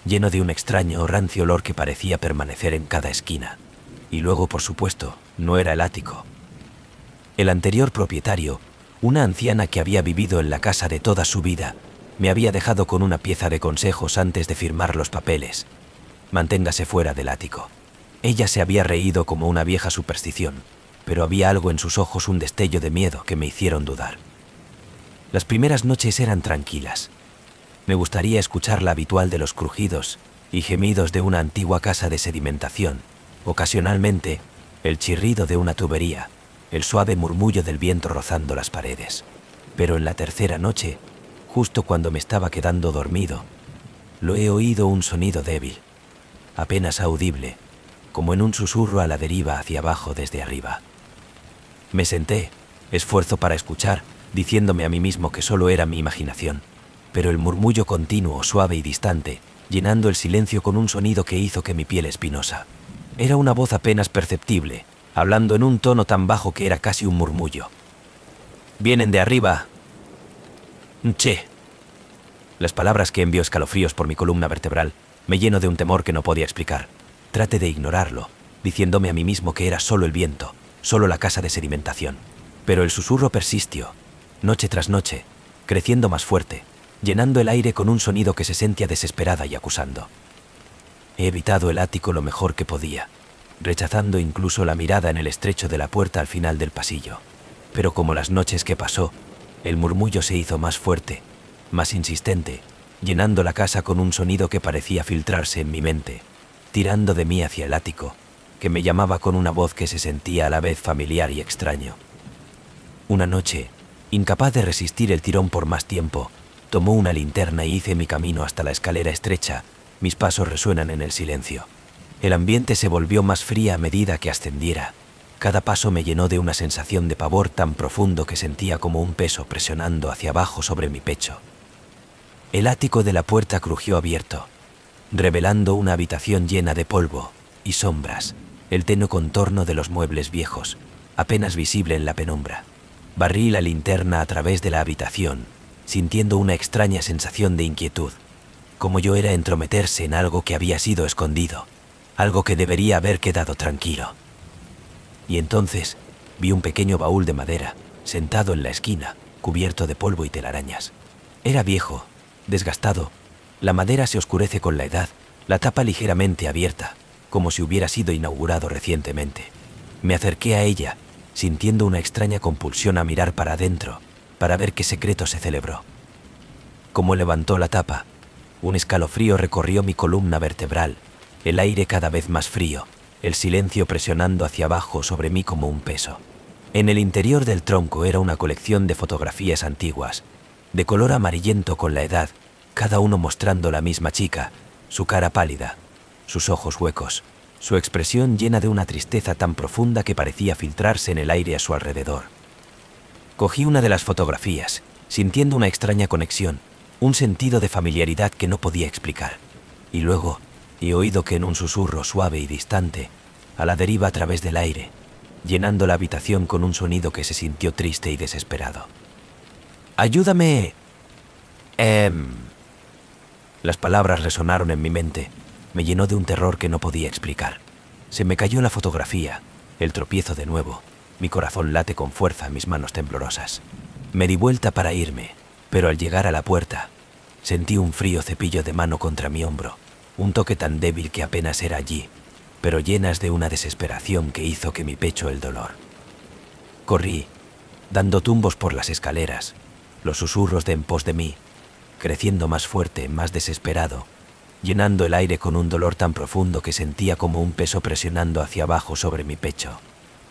lleno de un extraño rancio olor que parecía permanecer en cada esquina. Y luego, por supuesto, no era el ático. El anterior propietario, una anciana que había vivido en la casa de toda su vida, me había dejado con una pieza de consejos antes de firmar los papeles. Manténgase fuera del ático. Ella se había reído como una vieja superstición, pero había algo en sus ojos, un destello de miedo que me hicieron dudar. Las primeras noches eran tranquilas. Me gustaría escuchar la habitual de los crujidos y gemidos de una antigua casa de sedimentación, ocasionalmente el chirrido de una tubería, el suave murmullo del viento rozando las paredes. Pero en la tercera noche, justo cuando me estaba quedando dormido, lo he oído, un sonido débil, apenas audible, como en un susurro a la deriva hacia abajo desde arriba. Me senté, esfuerzo para escuchar, diciéndome a mí mismo que solo era mi imaginación, pero el murmullo continuo, suave y distante, llenando el silencio con un sonido que hizo que mi piel espinosa. Era una voz apenas perceptible, hablando en un tono tan bajo que era casi un murmullo. «Vienen de arriba». «Che». Las palabras que envió escalofríos por mi columna vertebral, me lleno de un temor que no podía explicar. Traté de ignorarlo, diciéndome a mí mismo que era solo el viento, solo la casa de sedimentación. Pero el susurro persistió, noche tras noche, creciendo más fuerte, llenando el aire con un sonido que se sentía desesperada y acusando. He evitado el ático lo mejor que podía, rechazando incluso la mirada en el estrecho de la puerta al final del pasillo. Pero como las noches que pasó, el murmullo se hizo más fuerte, más insistente, llenando la casa con un sonido que parecía filtrarse en mi mente, tirando de mí hacia el ático, que me llamaba con una voz que se sentía a la vez familiar y extraño. Una noche, incapaz de resistir el tirón por más tiempo, Tomó una linterna y hice mi camino hasta la escalera estrecha. Mis pasos resuenan en el silencio. El ambiente se volvió más fría a medida que ascendiera. Cada paso me llenó de una sensación de pavor tan profundo que sentía como un peso presionando hacia abajo sobre mi pecho. El ático de la puerta crujió abierto, revelando una habitación llena de polvo y sombras, el tenue contorno de los muebles viejos, apenas visible en la penumbra. Barrí la linterna a través de la habitación, sintiendo una extraña sensación de inquietud, como yo era entrometerse en algo que había sido escondido, algo que debería haber quedado tranquilo. Y entonces vi un pequeño baúl de madera, sentado en la esquina, cubierto de polvo y telarañas. Era viejo, desgastado, la madera se oscurece con la edad, la tapa ligeramente abierta, como si hubiera sido inaugurado recientemente. Me acerqué a ella, sintiendo una extraña compulsión a mirar para adentro, para ver qué secreto se celebró. Como levantó la tapa, un escalofrío recorrió mi columna vertebral, el aire cada vez más frío, el silencio presionando hacia abajo sobre mí como un peso. En el interior del tronco era una colección de fotografías antiguas, de color amarillento con la edad, cada uno mostrando la misma chica, su cara pálida, sus ojos huecos, su expresión llena de una tristeza tan profunda que parecía filtrarse en el aire a su alrededor. Cogí una de las fotografías, sintiendo una extraña conexión, un sentido de familiaridad que no podía explicar, y luego he oído que en un susurro suave y distante, a la deriva a través del aire, llenando la habitación con un sonido que se sintió triste y desesperado. ¡Ayúdame! Las palabras resonaron en mi mente. Me llenó de un terror que no podía explicar. Se me cayó la fotografía, el tropiezo de nuevo. Mi corazón late con fuerza, mis manos temblorosas. Me di vuelta para irme, pero al llegar a la puerta, sentí un frío cepillo de mano contra mi hombro, un toque tan débil que apenas era allí, pero llenas de una desesperación que hizo que mi pecho el dolor. Corrí, dando tumbos por las escaleras, los susurros de en pos de mí, creciendo más fuerte, más desesperado, llenando el aire con un dolor tan profundo que sentía como un peso presionando hacia abajo sobre mi pecho.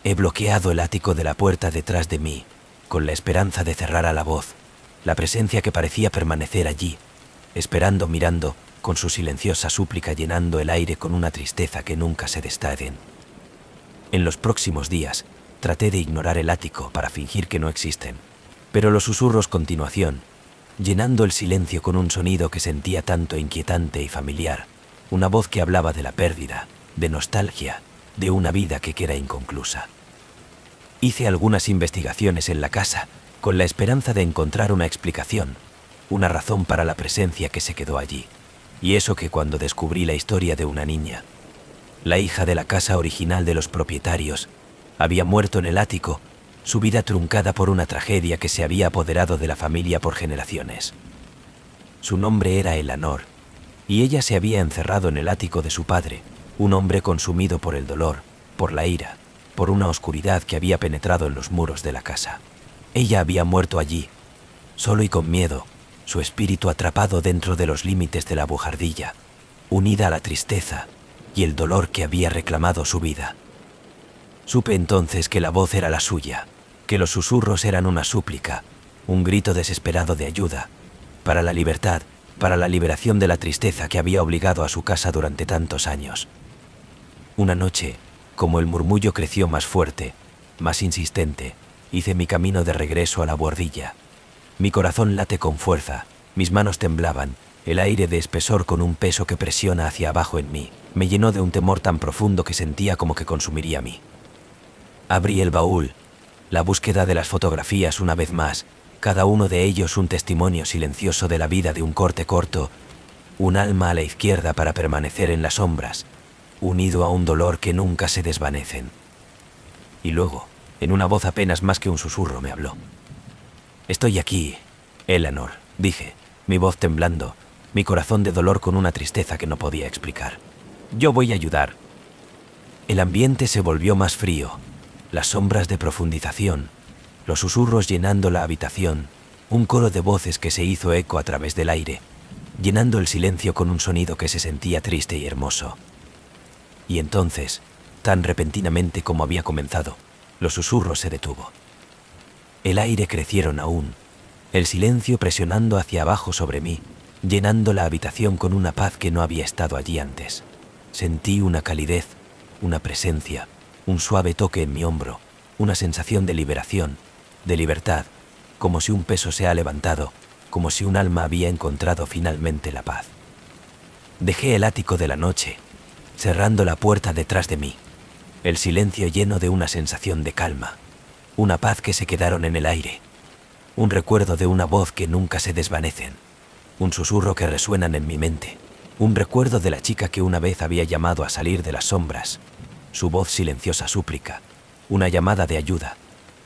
He bloqueado el ático de la puerta detrás de mí, con la esperanza de cerrar a la voz, la presencia que parecía permanecer allí, esperando, mirando, con su silenciosa súplica llenando el aire con una tristeza que nunca se destaden. En los próximos días, traté de ignorar el ático para fingir que no existen, pero los susurros continuación, llenando el silencio con un sonido que sentía tanto inquietante y familiar, una voz que hablaba de la pérdida, de nostalgia, de una vida que queda inconclusa. Hice algunas investigaciones en la casa, con la esperanza de encontrar una explicación, una razón para la presencia que se quedó allí. Y eso que cuando descubrí la historia de una niña, la hija de la casa original de los propietarios, había muerto en el ático, su vida truncada por una tragedia que se había apoderado de la familia por generaciones. Su nombre era Eleanor, y ella se había encerrado en el ático de su padre, un hombre consumido por el dolor, por la ira, por una oscuridad que había penetrado en los muros de la casa. Ella había muerto allí, solo y con miedo, su espíritu atrapado dentro de los límites de la buhardilla, unida a la tristeza y el dolor que había reclamado su vida. Supe entonces que la voz era la suya, que los susurros eran una súplica, un grito desesperado de ayuda, para la libertad, para la liberación de la tristeza que había obligado a su casa durante tantos años. Una noche, como el murmullo creció más fuerte, más insistente, hice mi camino de regreso a la buhardilla. Mi corazón late con fuerza, mis manos temblaban, el aire de espesor con un peso que presiona hacia abajo en mí, me llenó de un temor tan profundo que sentía como que consumiría a mí. Abrí el baúl, la búsqueda de las fotografías una vez más, cada uno de ellos un testimonio silencioso de la vida de un corte corto, un alma a la izquierda para permanecer en las sombras, unido a un dolor que nunca se desvanecen. Y luego, en una voz apenas más que un susurro, me habló. «Estoy aquí, Eleanor», dije, mi voz temblando, mi corazón de dolor con una tristeza que no podía explicar. «Yo voy a ayudar». El ambiente se volvió más frío, las sombras de profundización, los susurros llenando la habitación, un coro de voces que se hizo eco a través del aire, llenando el silencio con un sonido que se sentía triste y hermoso. Y entonces, tan repentinamente como había comenzado, los susurros se detuvo. El aire crecieron aún, el silencio presionando hacia abajo sobre mí, llenando la habitación con una paz que no había estado allí antes. Sentí una calidez, una presencia, un suave toque en mi hombro, una sensación de liberación, de libertad, como si un peso se ha levantado, como si un alma había encontrado finalmente la paz. Dejé el ático de la noche, cerrando la puerta detrás de mí, el silencio lleno de una sensación de calma, una paz que se quedaron en el aire, un recuerdo de una voz que nunca se desvanecen, un susurro que resuenan en mi mente, un recuerdo de la chica que una vez había llamado a salir de las sombras, su voz silenciosa súplica, una llamada de ayuda,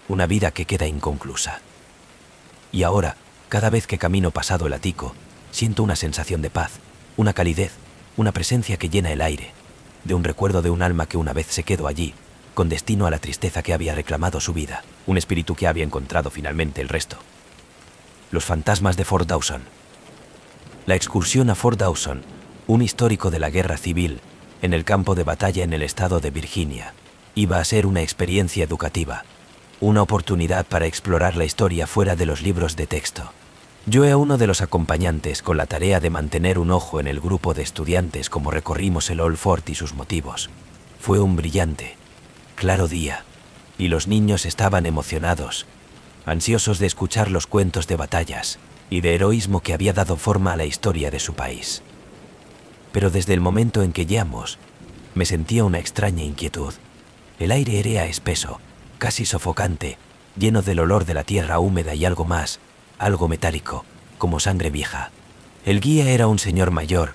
una vida que queda inconclusa. Y ahora, cada vez que camino pasado el ático, siento una sensación de paz, una calidez, una presencia que llena el aire, de un recuerdo de un alma que una vez se quedó allí, con destino a la tristeza que había reclamado su vida, un espíritu que había encontrado finalmente el resto. Los fantasmas de Fort Dawson. La excursión a Fort Dawson, un histórico de la guerra civil, en el campo de batalla en el estado de Virginia, iba a ser una experiencia educativa, una oportunidad para explorar la historia fuera de los libros de texto. Yo era uno de los acompañantes con la tarea de mantener un ojo en el grupo de estudiantes como recorrimos el Old Fort y sus motivos. Fue un brillante, claro día, y los niños estaban emocionados, ansiosos de escuchar los cuentos de batallas y de heroísmo que había dado forma a la historia de su país. Pero desde el momento en que llegamos, me sentía una extraña inquietud. El aire era espeso, casi sofocante, lleno del olor de la tierra húmeda y algo más, algo metálico, como sangre vieja. El guía era un señor mayor,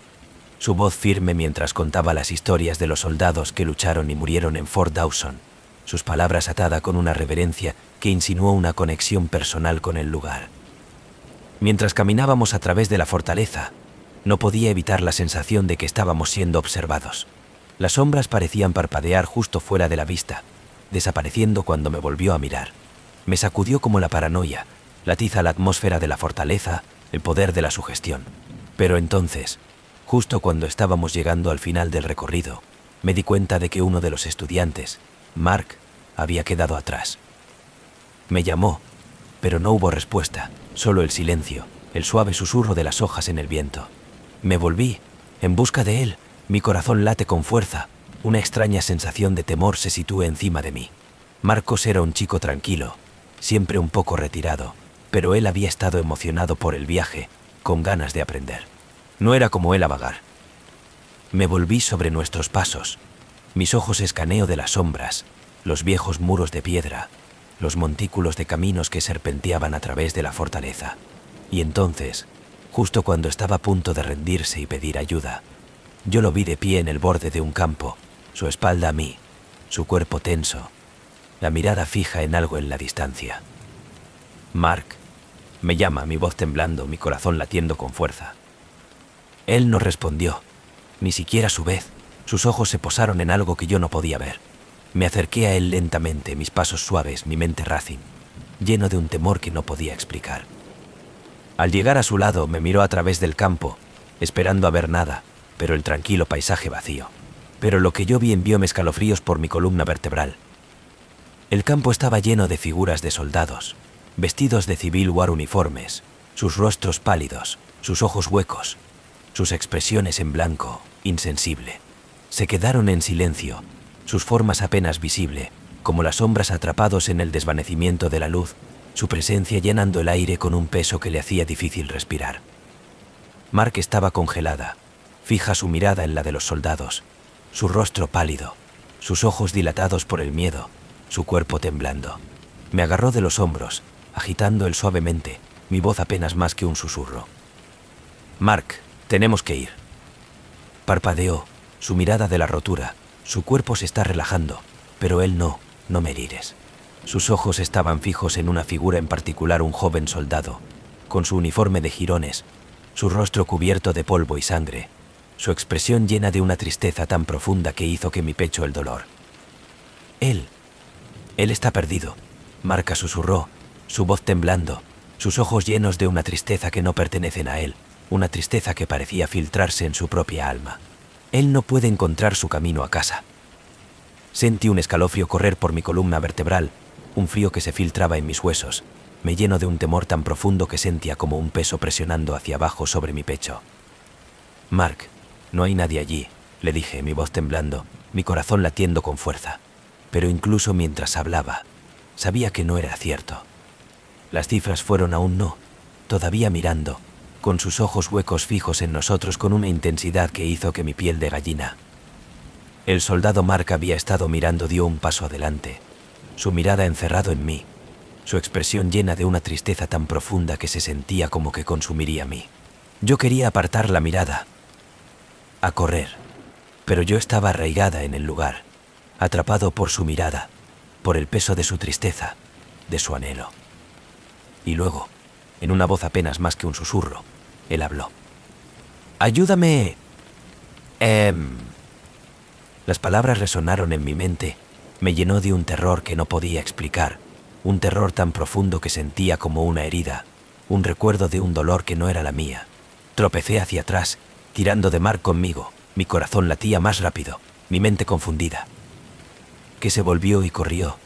su voz firme mientras contaba las historias de los soldados que lucharon y murieron en Fort Dawson, sus palabras atada con una reverencia que insinuó una conexión personal con el lugar. Mientras caminábamos a través de la fortaleza, no podía evitar la sensación de que estábamos siendo observados. Las sombras parecían parpadear justo fuera de la vista, desapareciendo cuando me volvió a mirar. Me sacudió como la paranoia, la tiza la atmósfera de la fortaleza, el poder de la sugestión. Pero entonces, justo cuando estábamos llegando al final del recorrido, me di cuenta de que uno de los estudiantes, Mark, había quedado atrás. Me llamó, pero no hubo respuesta, solo el silencio, el suave susurro de las hojas en el viento. Me volví, en busca de él, mi corazón late con fuerza, una extraña sensación de temor se sitúa encima de mí. Marcos era un chico tranquilo, siempre un poco retirado, pero él había estado emocionado por el viaje, con ganas de aprender. No era como él a vagar. Me volví sobre nuestros pasos, mis ojos escaneo de las sombras, los viejos muros de piedra, los montículos de caminos que serpenteaban a través de la fortaleza. Y entonces, justo cuando estaba a punto de rendirse y pedir ayuda, yo lo vi de pie en el borde de un campo, su espalda a mí, su cuerpo tenso, la mirada fija en algo en la distancia. Mark, me llama, mi voz temblando, mi corazón latiendo con fuerza. Él no respondió, ni siquiera a su vez. Sus ojos se posaron en algo que yo no podía ver. Me acerqué a él lentamente, mis pasos suaves, mi mente racing, lleno de un temor que no podía explicar. Al llegar a su lado me miró a través del campo, esperando a ver nada, pero el tranquilo paisaje vacío. Pero lo que yo vi envióme escalofríos por mi columna vertebral. El campo estaba lleno de figuras de soldados, vestidos de civil o uniformes, sus rostros pálidos, sus ojos huecos, sus expresiones en blanco, insensible. Se quedaron en silencio, sus formas apenas visible, como las sombras atrapados en el desvanecimiento de la luz, su presencia llenando el aire con un peso que le hacía difícil respirar. Mark estaba congelada, fija su mirada en la de los soldados, su rostro pálido, sus ojos dilatados por el miedo, su cuerpo temblando. Me agarró de los hombros, agitando él suavemente, mi voz apenas más que un susurro. «Mark, tenemos que ir». Parpadeó, su mirada de la rotura, su cuerpo se está relajando, pero él no me herirás. Sus ojos estaban fijos en una figura en particular, un joven soldado, con su uniforme de jirones, su rostro cubierto de polvo y sangre, su expresión llena de una tristeza tan profunda que hizo que mi pecho el dolor. Él está perdido, Mark susurró, su voz temblando, sus ojos llenos de una tristeza que no pertenecen a él, una tristeza que parecía filtrarse en su propia alma. Él no puede encontrar su camino a casa. Sentí un escalofrío correr por mi columna vertebral, un frío que se filtraba en mis huesos, me lleno de un temor tan profundo que sentía como un peso presionando hacia abajo sobre mi pecho. «Mark, no hay nadie allí», le dije, mi voz temblando, mi corazón latiendo con fuerza. Pero incluso mientras hablaba, sabía que no era cierto. Las cifras fueron aún no, todavía mirando, con sus ojos huecos fijos en nosotros con una intensidad que hizo que mi piel de gallina. El soldado Mark había estado mirando, dio un paso adelante, su mirada encerrado en mí, su expresión llena de una tristeza tan profunda que se sentía como que consumiría a mí. Yo quería apartar la mirada, a correr, pero yo estaba arraigada en el lugar, atrapado por su mirada, por el peso de su tristeza, de su anhelo. Y luego, en una voz apenas más que un susurro, él habló. «Ayúdame. Las palabras resonaron en mi mente, me llenó de un terror que no podía explicar, un terror tan profundo que sentía como una herida, un recuerdo de un dolor que no era la mía. Tropecé hacia atrás, tirando de Mark conmigo, mi corazón latía más rápido, mi mente confundida. Que se volvió y corrió,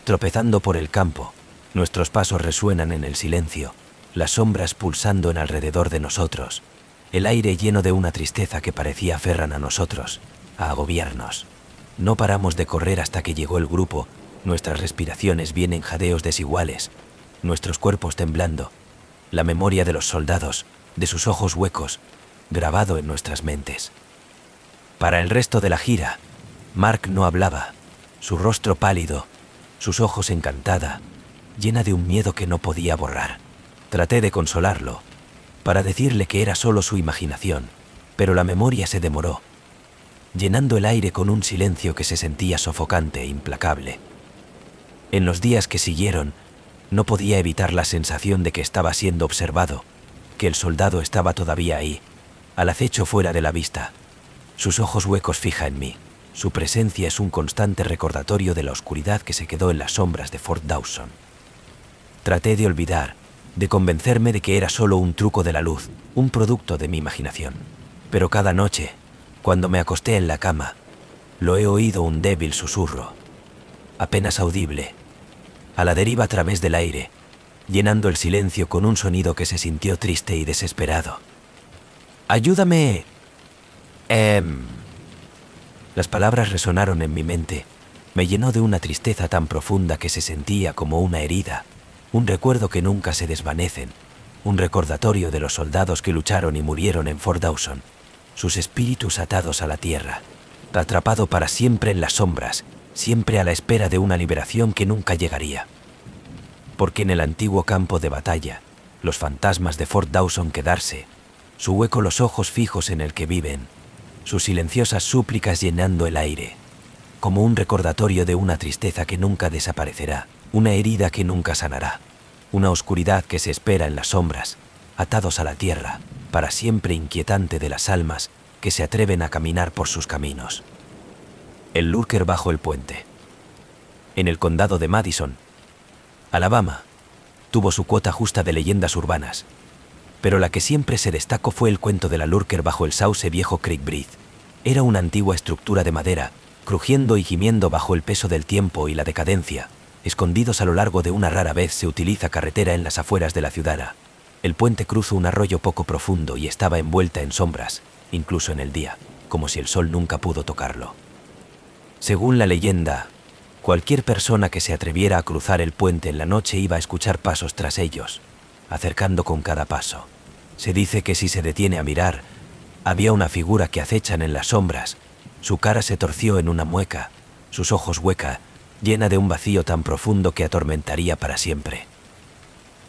tropezando por el campo, nuestros pasos resuenan en el silencio, las sombras pulsando en alrededor de nosotros, el aire lleno de una tristeza que parecía aferran a nosotros, a agobiarnos. No paramos de correr hasta que llegó el grupo, nuestras respiraciones vienen jadeos desiguales, nuestros cuerpos temblando, la memoria de los soldados, de sus ojos huecos, grabado en nuestras mentes. Para el resto de la gira, Mark no hablaba, su rostro pálido, sus ojos encantada, llena de un miedo que no podía borrar. Traté de consolarlo, para decirle que era solo su imaginación, pero la memoria se demoró, llenando el aire con un silencio que se sentía sofocante e implacable. En los días que siguieron, no podía evitar la sensación de que estaba siendo observado, que el soldado estaba todavía ahí, al acecho fuera de la vista. Sus ojos huecos fija en mí. Su presencia es un constante recordatorio de la oscuridad que se quedó en las sombras de Fort Dawson. Traté de olvidar, de convencerme de que era solo un truco de la luz, un producto de mi imaginación. Pero cada noche, cuando me acosté en la cama, lo he oído un débil susurro, apenas audible, a la deriva a través del aire, llenando el silencio con un sonido que se sintió triste y desesperado. «Ayúdame. Las palabras resonaron en mi mente, me llenó de una tristeza tan profunda que se sentía como una herida, un recuerdo que nunca se desvanecen, un recordatorio de los soldados que lucharon y murieron en Fort Dawson, sus espíritus atados a la tierra, atrapado para siempre en las sombras, siempre a la espera de una liberación que nunca llegaría. Porque en el antiguo campo de batalla, los fantasmas de Fort Dawson quedarse, su hueco los ojos fijos en el que viven, sus silenciosas súplicas llenando el aire, como un recordatorio de una tristeza que nunca desaparecerá, una herida que nunca sanará, una oscuridad que se espera en las sombras, atados a la tierra, para siempre inquietante de las almas que se atreven a caminar por sus caminos. El lurker bajo el puente. En el condado de Madison, Alabama, tuvo su cuota justa de leyendas urbanas, pero la que siempre se destacó fue el cuento de la lurker bajo el sauce viejo Creek Bridge. Era una antigua estructura de madera, crujiendo y gimiendo bajo el peso del tiempo y la decadencia, escondidos a lo largo de una rara vez se utiliza carretera en las afueras de la ciudad. El puente cruza un arroyo poco profundo y estaba envuelta en sombras, incluso en el día, como si el sol nunca pudo tocarlo. Según la leyenda, cualquier persona que se atreviera a cruzar el puente en la noche iba a escuchar pasos tras ellos, acercando con cada paso. Se dice que si se detiene a mirar, había una figura que acechan en las sombras, su cara se torció en una mueca, sus ojos hueca, llena de un vacío tan profundo que atormentaría para siempre.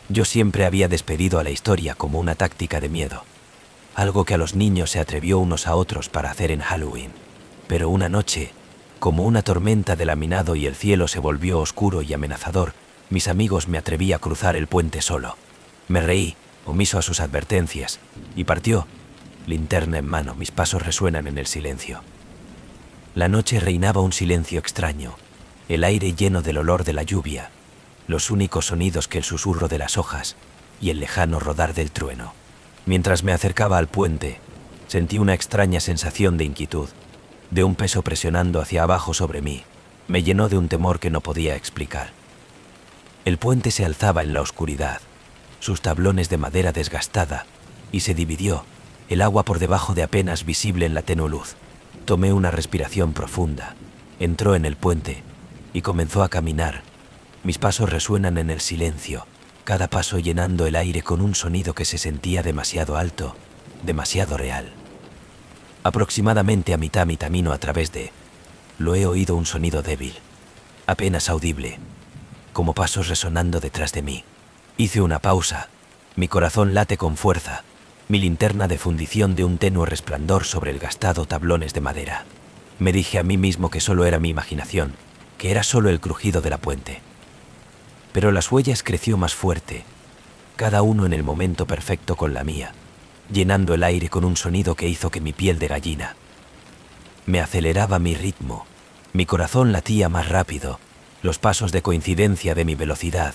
Yo siempre había despedido a la historia como una táctica de miedo, algo que a los niños se atrevió unos a otros para hacer en Halloween. Pero una noche, como una tormenta de laminado y el cielo se volvió oscuro y amenazador, mis amigos me atreví a cruzar el puente solo. Me reí, omiso a sus advertencias, y partió, linterna en mano, mis pasos resuenan en el silencio. La noche reinaba un silencio extraño, el aire lleno del olor de la lluvia, los únicos sonidos que el susurro de las hojas y el lejano rodar del trueno. Mientras me acercaba al puente, sentí una extraña sensación de inquietud, de un peso presionando hacia abajo sobre mí. Me llenó de un temor que no podía explicar. El puente se alzaba en la oscuridad, sus tablones de madera desgastada, y se dividió, el agua por debajo de apenas visible en la tenue luz. Tomé una respiración profunda, entró en el puente y comenzó a caminar. Mis pasos resuenan en el silencio, cada paso llenando el aire con un sonido que se sentía demasiado alto, demasiado real. Aproximadamente a mitad mi camino a través de... Lo he oído un sonido débil, apenas audible, como pasos resonando detrás de mí. Hice una pausa, mi corazón late con fuerza, mi linterna de fundición de un tenue resplandor sobre el gastado tablones de madera. Me dije a mí mismo que solo era mi imaginación, que era solo el crujido de la puente. Pero las huellas creció más fuerte, cada uno en el momento perfecto con la mía, llenando el aire con un sonido que hizo que mi piel de gallina. Me aceleraba mi ritmo, mi corazón latía más rápido, los pasos de coincidencia de mi velocidad,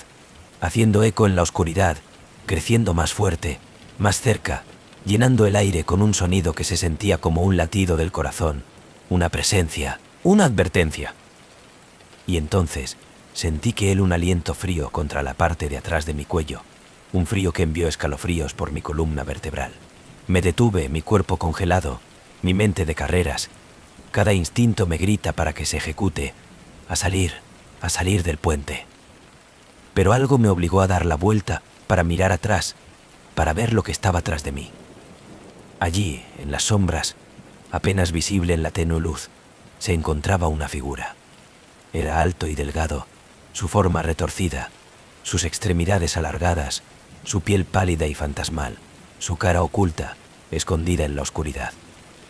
haciendo eco en la oscuridad, creciendo más fuerte, más cerca, llenando el aire con un sonido que se sentía como un latido del corazón, una presencia, una advertencia. Y entonces sentí que él un aliento frío contra la parte de atrás de mi cuello, un frío que envió escalofríos por mi columna vertebral. Me detuve, mi cuerpo congelado, mi mente de carreras. Cada instinto me grita para que se ejecute, a salir del puente. Pero algo me obligó a dar la vuelta para mirar atrás, para ver lo que estaba tras de mí. Allí, en las sombras, apenas visible en la tenue luz, se encontraba una figura. Era alto y delgado, su forma retorcida, sus extremidades alargadas, su piel pálida y fantasmal, su cara oculta, escondida en la oscuridad.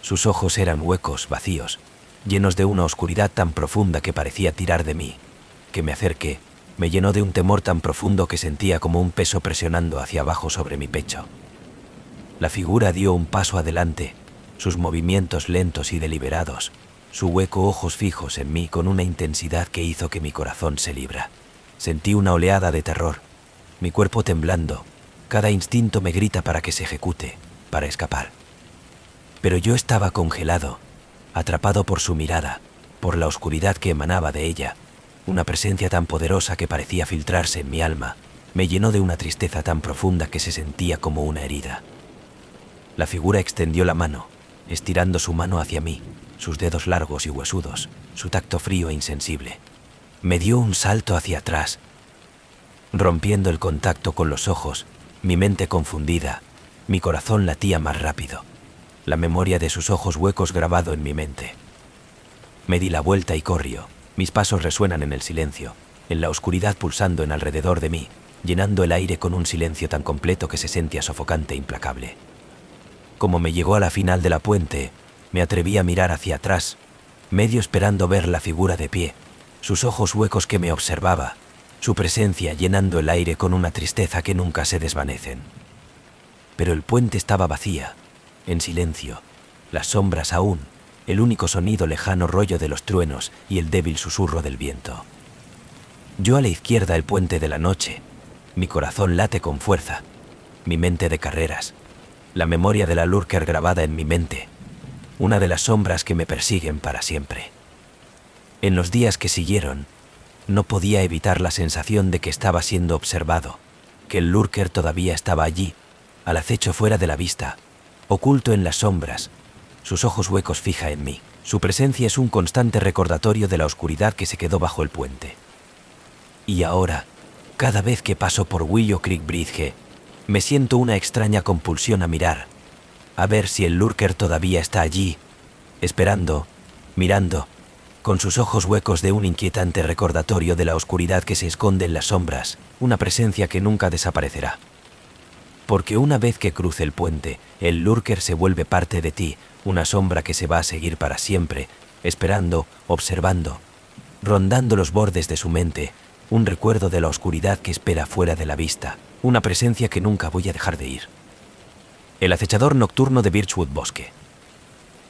Sus ojos eran huecos, vacíos, llenos de una oscuridad tan profunda que parecía tirar de mí. Que me acerqué, me llenó de un temor tan profundo que sentía como un peso presionando hacia abajo sobre mi pecho. La figura dio un paso adelante, sus movimientos lentos y deliberados, su hueco ojos fijos en mí con una intensidad que hizo que mi corazón se libra. Sentí una oleada de terror, mi cuerpo temblando, cada instinto me grita para que se ejecute, para escapar. Pero yo estaba congelado, atrapado por su mirada, por la oscuridad que emanaba de ella. Una presencia tan poderosa que parecía filtrarse en mi alma, me llenó de una tristeza tan profunda que se sentía como una herida. La figura extendió la mano, estirando su mano hacia mí, sus dedos largos y huesudos, su tacto frío e insensible. Me dio un salto hacia atrás, rompiendo el contacto con los ojos, mi mente confundida, mi corazón latía más rápido, la memoria de sus ojos huecos grabado en mi mente. Me di la vuelta y corrió. Mis pasos resuenan en el silencio, en la oscuridad pulsando en alrededor de mí, llenando el aire con un silencio tan completo que se sentía sofocante e implacable. Como me llegó a la final de la puente, me atreví a mirar hacia atrás, medio esperando ver la figura de pie, sus ojos huecos que me observaba, su presencia llenando el aire con una tristeza que nunca se desvanecen. Pero el puente estaba vacía, en silencio, las sombras aún, el único sonido lejano rollo de los truenos y el débil susurro del viento. Yo a la izquierda el puente de la noche, mi corazón late con fuerza, mi mente de carreras, la memoria de la lurker grabada en mi mente, una de las sombras que me persiguen para siempre. En los días que siguieron, no podía evitar la sensación de que estaba siendo observado, que el lurker todavía estaba allí, al acecho fuera de la vista, oculto en las sombras, sus ojos huecos fija en mí. Su presencia es un constante recordatorio de la oscuridad que se quedó bajo el puente. Y ahora, cada vez que paso por Willow Creek Bridge, me siento una extraña compulsión a mirar, a ver si el lurker todavía está allí, esperando, mirando, con sus ojos huecos de un inquietante recordatorio de la oscuridad que se esconde en las sombras, una presencia que nunca desaparecerá. Porque una vez que cruce el puente, el lurker se vuelve parte de ti, una sombra que se va a seguir para siempre, esperando, observando, rondando los bordes de su mente, un recuerdo de la oscuridad que espera fuera de la vista, una presencia que nunca voy a dejar de ir. El acechador nocturno de Birchwood Bosque.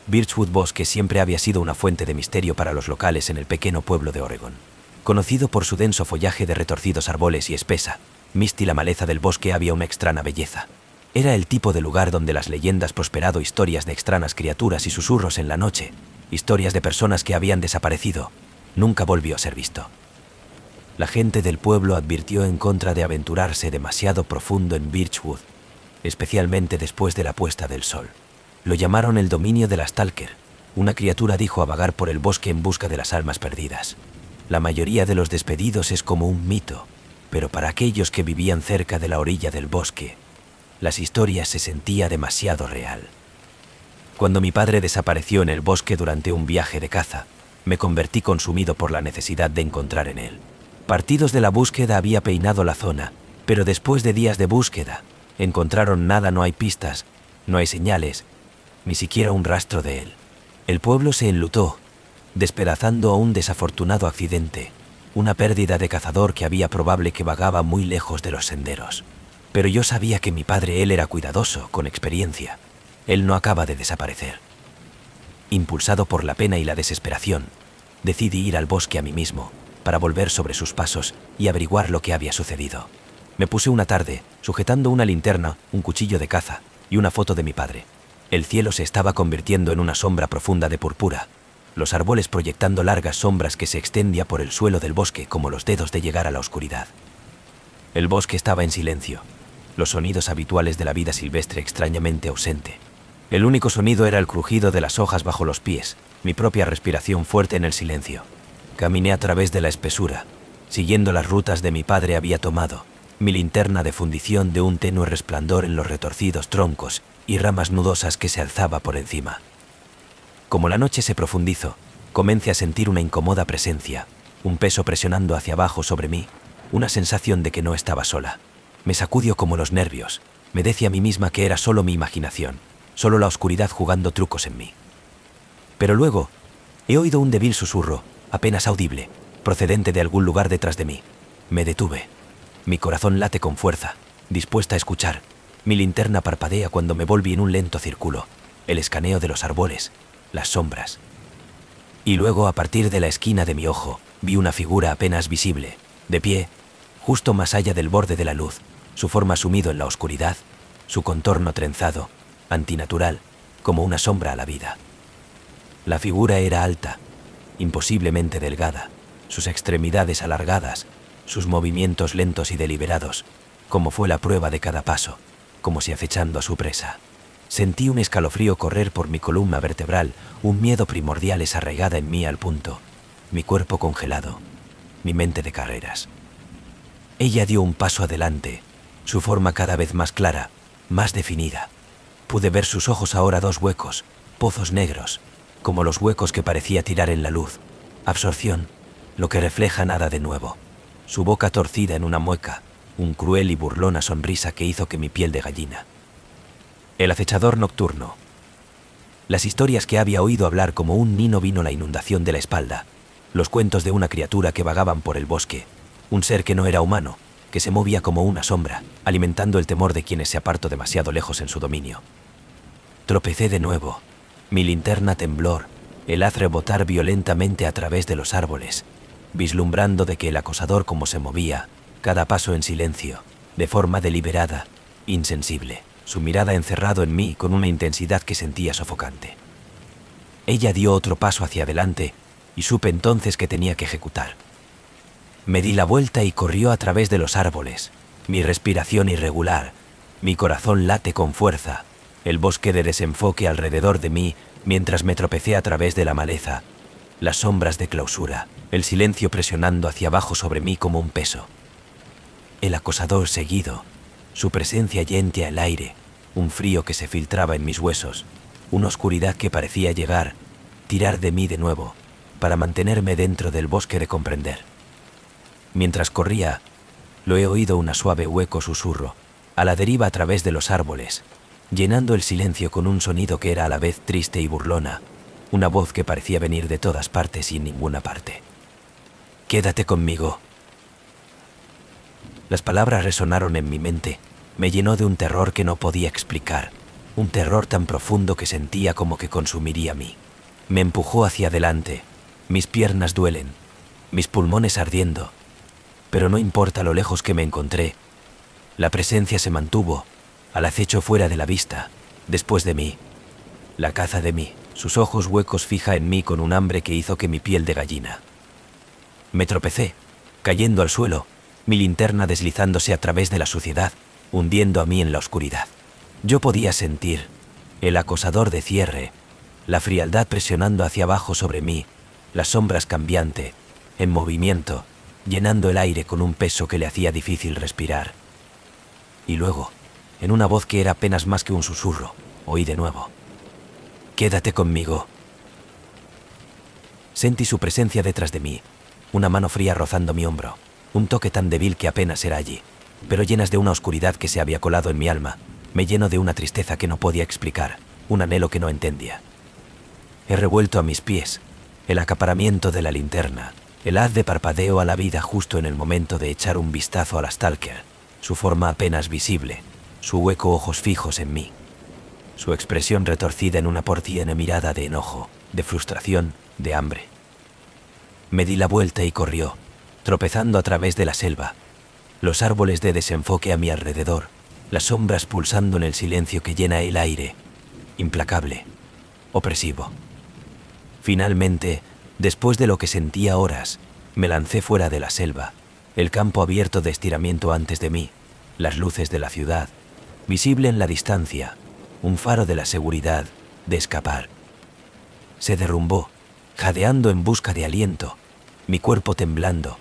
Birchwood Bosque siempre había sido una fuente de misterio para los locales en el pequeño pueblo de Oregon. Conocido por su denso follaje de retorcidos árboles y espesa, Misty la maleza del bosque había una extraña belleza. Era el tipo de lugar donde las leyendas prosperado historias de extrañas criaturas y susurros en la noche, historias de personas que habían desaparecido, nunca volvió a ser visto. La gente del pueblo advirtió en contra de aventurarse demasiado profundo en Birchwood, especialmente después de la puesta del sol. Lo llamaron el dominio de la Stalker. Una criatura dijo a vagar por el bosque en busca de las almas perdidas. La mayoría de los despedidos es como un mito, pero para aquellos que vivían cerca de la orilla del bosque, las historias se sentía demasiado real. Cuando mi padre desapareció en el bosque durante un viaje de caza, me convertí consumido por la necesidad de encontrar en él. Partidos de la búsqueda había peinado la zona, pero después de días de búsqueda, encontraron nada, no hay pistas, no hay señales, ni siquiera un rastro de él. El pueblo se enlutó, despedazando a un desafortunado accidente, una pérdida de cazador que había probable que vagaba muy lejos de los senderos. Pero yo sabía que mi padre, él era cuidadoso, con experiencia. Él no acaba de desaparecer. Impulsado por la pena y la desesperación, decidí ir al bosque a mí mismo, para volver sobre sus pasos y averiguar lo que había sucedido. Me puse una tarde, sujetando una linterna, un cuchillo de caza y una foto de mi padre. El cielo se estaba convirtiendo en una sombra profunda de púrpura, los árboles proyectando largas sombras que se extendía por el suelo del bosque como los dedos de llegar a la oscuridad. El bosque estaba en silencio, los sonidos habituales de la vida silvestre extrañamente ausente. El único sonido era el crujido de las hojas bajo los pies, mi propia respiración fuerte en el silencio. Caminé a través de la espesura, siguiendo las rutas de mi padre había tomado, mi linterna de fundición de un tenue resplandor en los retorcidos troncos y ramas nudosas que se alzaba por encima. Como la noche se profundizó, comencé a sentir una incómoda presencia, un peso presionando hacia abajo sobre mí, una sensación de que no estaba sola. Me sacudió como los nervios, me decía a mí misma que era solo mi imaginación, solo la oscuridad jugando trucos en mí. Pero luego, he oído un débil susurro, apenas audible, procedente de algún lugar detrás de mí. Me detuve. Mi corazón late con fuerza, dispuesta a escuchar. Mi linterna parpadea cuando me volví en un lento círculo, el escaneo de los árboles, las sombras. Y luego, a partir de la esquina de mi ojo, vi una figura apenas visible, de pie, justo más allá del borde de la luz, su forma sumido en la oscuridad, su contorno trenzado, antinatural, como una sombra a la vida. La figura era alta, imposiblemente delgada, sus extremidades alargadas, sus movimientos lentos y deliberados, como fue la prueba de cada paso, como si acechando a su presa. Sentí un escalofrío correr por mi columna vertebral, un miedo primordial es arraigada en mí al punto, mi cuerpo congelado, mi mente de carreras. Ella dio un paso adelante, su forma cada vez más clara, más definida. Pude ver sus ojos ahora dos huecos, pozos negros, como los huecos que parecía tirar en la luz. Absorción, lo que refleja nada de nuevo. Su boca torcida en una mueca, un cruel y burlona sonrisa que hizo que mi piel de gallina. El acechador nocturno. Las historias que había oído hablar como un nino vino la inundación de la espalda, los cuentos de una criatura que vagaban por el bosque, un ser que no era humano, que se movía como una sombra, alimentando el temor de quienes se apartó demasiado lejos en su dominio. Tropecé de nuevo, mi linterna tembló, el haz rebotar violentamente a través de los árboles, vislumbrando de que el acosador como se movía, cada paso en silencio, de forma deliberada, insensible, su mirada encerrado en mí con una intensidad que sentía sofocante. Ella dio otro paso hacia adelante y supe entonces que tenía que ejecutar. Me di la vuelta y corrió a través de los árboles, mi respiración irregular, mi corazón late con fuerza, el bosque de desenfoque alrededor de mí mientras me tropecé a través de la maleza, las sombras de clausura, el silencio presionando hacia abajo sobre mí como un peso. El acosador seguido, su presencia yentea el aire, un frío que se filtraba en mis huesos, una oscuridad que parecía llegar, tirar de mí de nuevo, para mantenerme dentro del bosque de comprender. Mientras corría, lo he oído una suave hueco susurro, a la deriva a través de los árboles, llenando el silencio con un sonido que era a la vez triste y burlona, una voz que parecía venir de todas partes y en ninguna parte. «Quédate conmigo». Las palabras resonaron en mi mente, me llenó de un terror que no podía explicar, un terror tan profundo que sentía como que consumiría a mí. Me empujó hacia adelante, mis piernas duelen, mis pulmones ardiendo, pero no importa lo lejos que me encontré, la presencia se mantuvo, al acecho fuera de la vista, después de mí, la caza de mí, sus ojos huecos fija en mí con un hambre que hizo que mi piel de gallina. Me tropecé, cayendo al suelo, mi linterna deslizándose a través de la suciedad, hundiendo a mí en la oscuridad. Yo podía sentir el acosador de cierre, la frialdad presionando hacia abajo sobre mí, las sombras cambiante, en movimiento, llenando el aire con un peso que le hacía difícil respirar. Y luego, en una voz que era apenas más que un susurro, oí de nuevo: «Quédate conmigo». Sentí su presencia detrás de mí, una mano fría rozando mi hombro, un toque tan débil que apenas era allí, pero llenas de una oscuridad que se había colado en mi alma, me lleno de una tristeza que no podía explicar, un anhelo que no entendía. He revuelto a mis pies el acaparamiento de la linterna, el haz de parpadeo a la vida justo en el momento de echar un vistazo a la Stalker, su forma apenas visible, su hueco ojos fijos en mí, su expresión retorcida en una porciana mirada de enojo, de frustración, de hambre. Me di la vuelta y corrió, tropezando a través de la selva, los árboles de desenfoque a mi alrededor, las sombras pulsando en el silencio que llena el aire, implacable, opresivo. Finalmente, después de lo que sentía horas, me lancé fuera de la selva, el campo abierto de estiramiento antes de mí, las luces de la ciudad, visible en la distancia, un faro de la seguridad, de escapar. Se derrumbó, jadeando en busca de aliento, mi cuerpo temblando,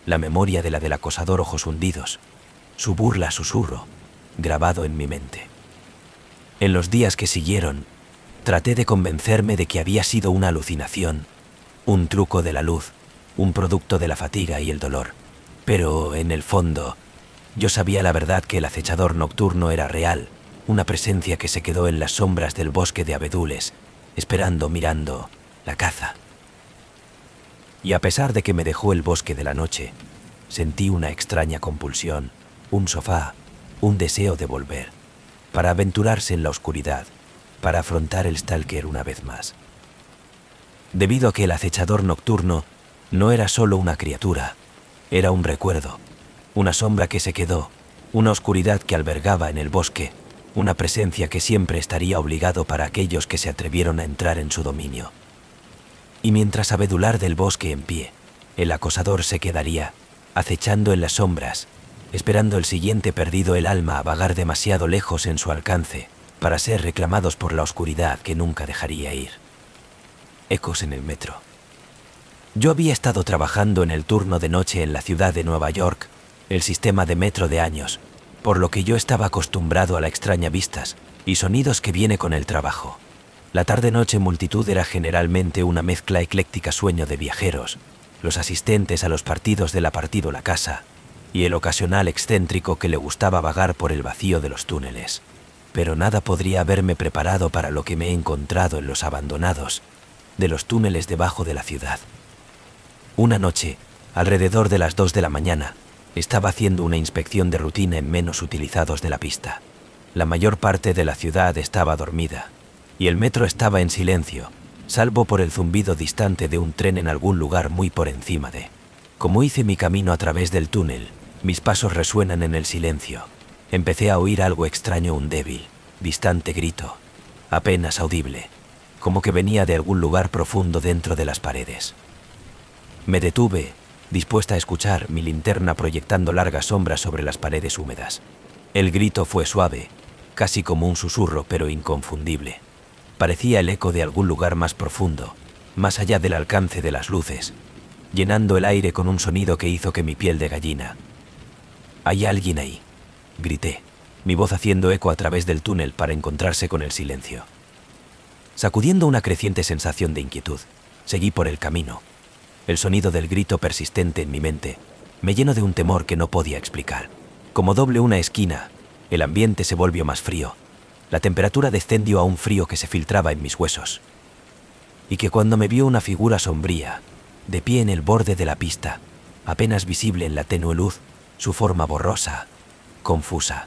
la memoria de la del acosador ojos hundidos, su burla susurro, grabado en mi mente. En los días que siguieron, traté de convencerme de que había sido una alucinación, un truco de la luz, un producto de la fatiga y el dolor. Pero, en el fondo, yo sabía la verdad que el acechador nocturno era real, una presencia que se quedó en las sombras del bosque de abedules, esperando, mirando, la caza. Y a pesar de que me dejó el bosque de la noche, sentí una extraña compulsión, un sofá, un deseo de volver, para aventurarse en la oscuridad, para afrontar el Stalker una vez más. Debido a que el acechador nocturno no era solo una criatura, era un recuerdo, una sombra que se quedó, una oscuridad que albergaba en el bosque, una presencia que siempre estaría obligado para aquellos que se atrevieron a entrar en su dominio. Y mientras abedular del bosque en pie, el acosador se quedaría, acechando en las sombras, esperando el siguiente perdido el alma a vagar demasiado lejos en su alcance, para ser reclamados por la oscuridad que nunca dejaría ir. Ecos en el metro. Yo había estado trabajando en el turno de noche en la ciudad de Nueva York, el sistema de metro de años, por lo que yo estaba acostumbrado a la extraña vistas y sonidos que viene con el trabajo. La tarde-noche multitud era generalmente una mezcla ecléctica sueño de viajeros, los asistentes a los partidos de la partido La Casa y el ocasional excéntrico que le gustaba vagar por el vacío de los túneles. Pero nada podría haberme preparado para lo que me he encontrado en los abandonados de los túneles debajo de la ciudad. Una noche, alrededor de las 2 de la mañana, estaba haciendo una inspección de rutina en menos utilizados de la pista. La mayor parte de la ciudad estaba dormida, y el metro estaba en silencio, salvo por el zumbido distante de un tren en algún lugar muy por encima de. Como hice mi camino a través del túnel, mis pasos resuenan en el silencio. Empecé a oír algo extraño, un débil, distante grito, apenas audible, como que venía de algún lugar profundo dentro de las paredes. Me detuve, dispuesta a escuchar, mi linterna proyectando largas sombras sobre las paredes húmedas. El grito fue suave, casi como un susurro, pero inconfundible. Parecía el eco de algún lugar más profundo, más allá del alcance de las luces, llenando el aire con un sonido que hizo que mi piel de gallina. «Hay alguien ahí», grité, mi voz haciendo eco a través del túnel para encontrarse con el silencio. Sacudiendo una creciente sensación de inquietud, seguí por el camino. El sonido del grito persistente en mi mente me llenó de un temor que no podía explicar. Como doble una esquina, el ambiente se volvió más frío. La temperatura descendió a un frío que se filtraba en mis huesos. Y que cuando me vio una figura sombría, de pie en el borde de la pista, apenas visible en la tenue luz, su forma borrosa, confusa.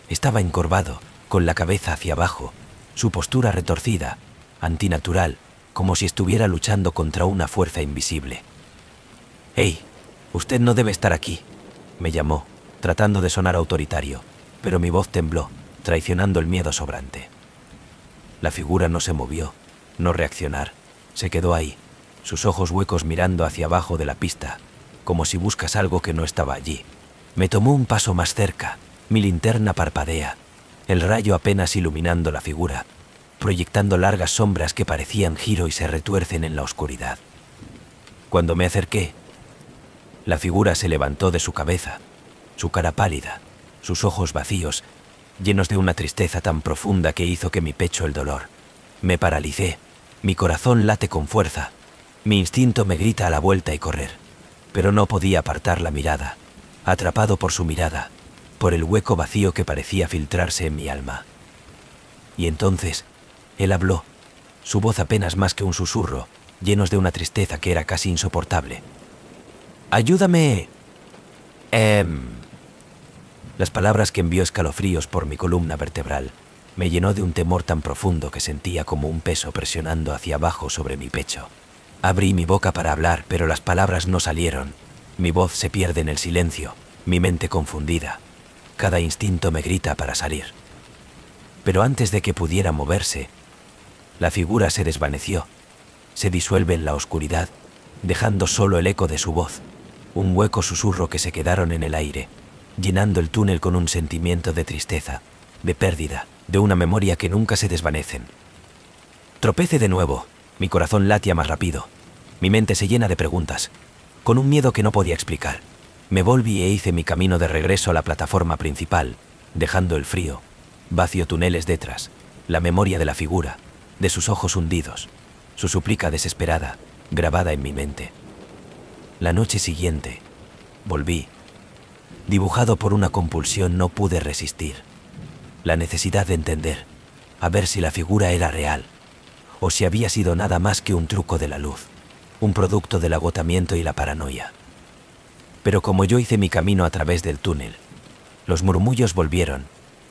Estaba encorvado, con la cabeza hacia abajo, su postura retorcida, antinatural, como si estuviera luchando contra una fuerza invisible. «Hey, usted no debe estar aquí», me llamó, tratando de sonar autoritario, pero mi voz tembló, traicionando el miedo sobrante. La figura no se movió, no reaccionar, se quedó ahí, sus ojos huecos mirando hacia abajo de la pista, como si buscas algo que no estaba allí. Me tomó un paso más cerca, mi linterna parpadea, el rayo apenas iluminando la figura, proyectando largas sombras que parecían giro y se retuercen en la oscuridad. Cuando me acerqué, la figura se levantó de su cabeza, su cara pálida, sus ojos vacíos, llenos de una tristeza tan profunda que hizo que mi pecho el dolor. Me paralicé, mi corazón late con fuerza, mi instinto me grita a la vuelta y correr, pero no podía apartar la mirada, atrapado por su mirada, por el hueco vacío que parecía filtrarse en mi alma. Y entonces, él habló, su voz apenas más que un susurro, llenos de una tristeza que era casi insoportable. «¡Ayúdame!» Las palabras que envió escalofríos por mi columna vertebral me llenó de un temor tan profundo que sentía como un peso presionando hacia abajo sobre mi pecho. Abrí mi boca para hablar, pero las palabras no salieron. Mi voz se pierde en el silencio, mi mente confundida. Cada instinto me grita para salir. Pero antes de que pudiera moverse, la figura se desvaneció, se disuelve en la oscuridad, dejando solo el eco de su voz, un hueco susurro que se quedaron en el aire, llenando el túnel con un sentimiento de tristeza, de pérdida, de una memoria que nunca se desvanecen. Tropecé de nuevo, mi corazón latía más rápido, mi mente se llena de preguntas, con un miedo que no podía explicar. Me volví e hice mi camino de regreso a la plataforma principal, dejando el frío, vacío túneles detrás, la memoria de la figura, de sus ojos hundidos, su súplica desesperada, grabada en mi mente. La noche siguiente, volví. Dibujado por una compulsión, no pude resistir. La necesidad de entender, a ver si la figura era real, o si había sido nada más que un truco de la luz, un producto del agotamiento y la paranoia. Pero como yo hice mi camino a través del túnel, los murmullos volvieron,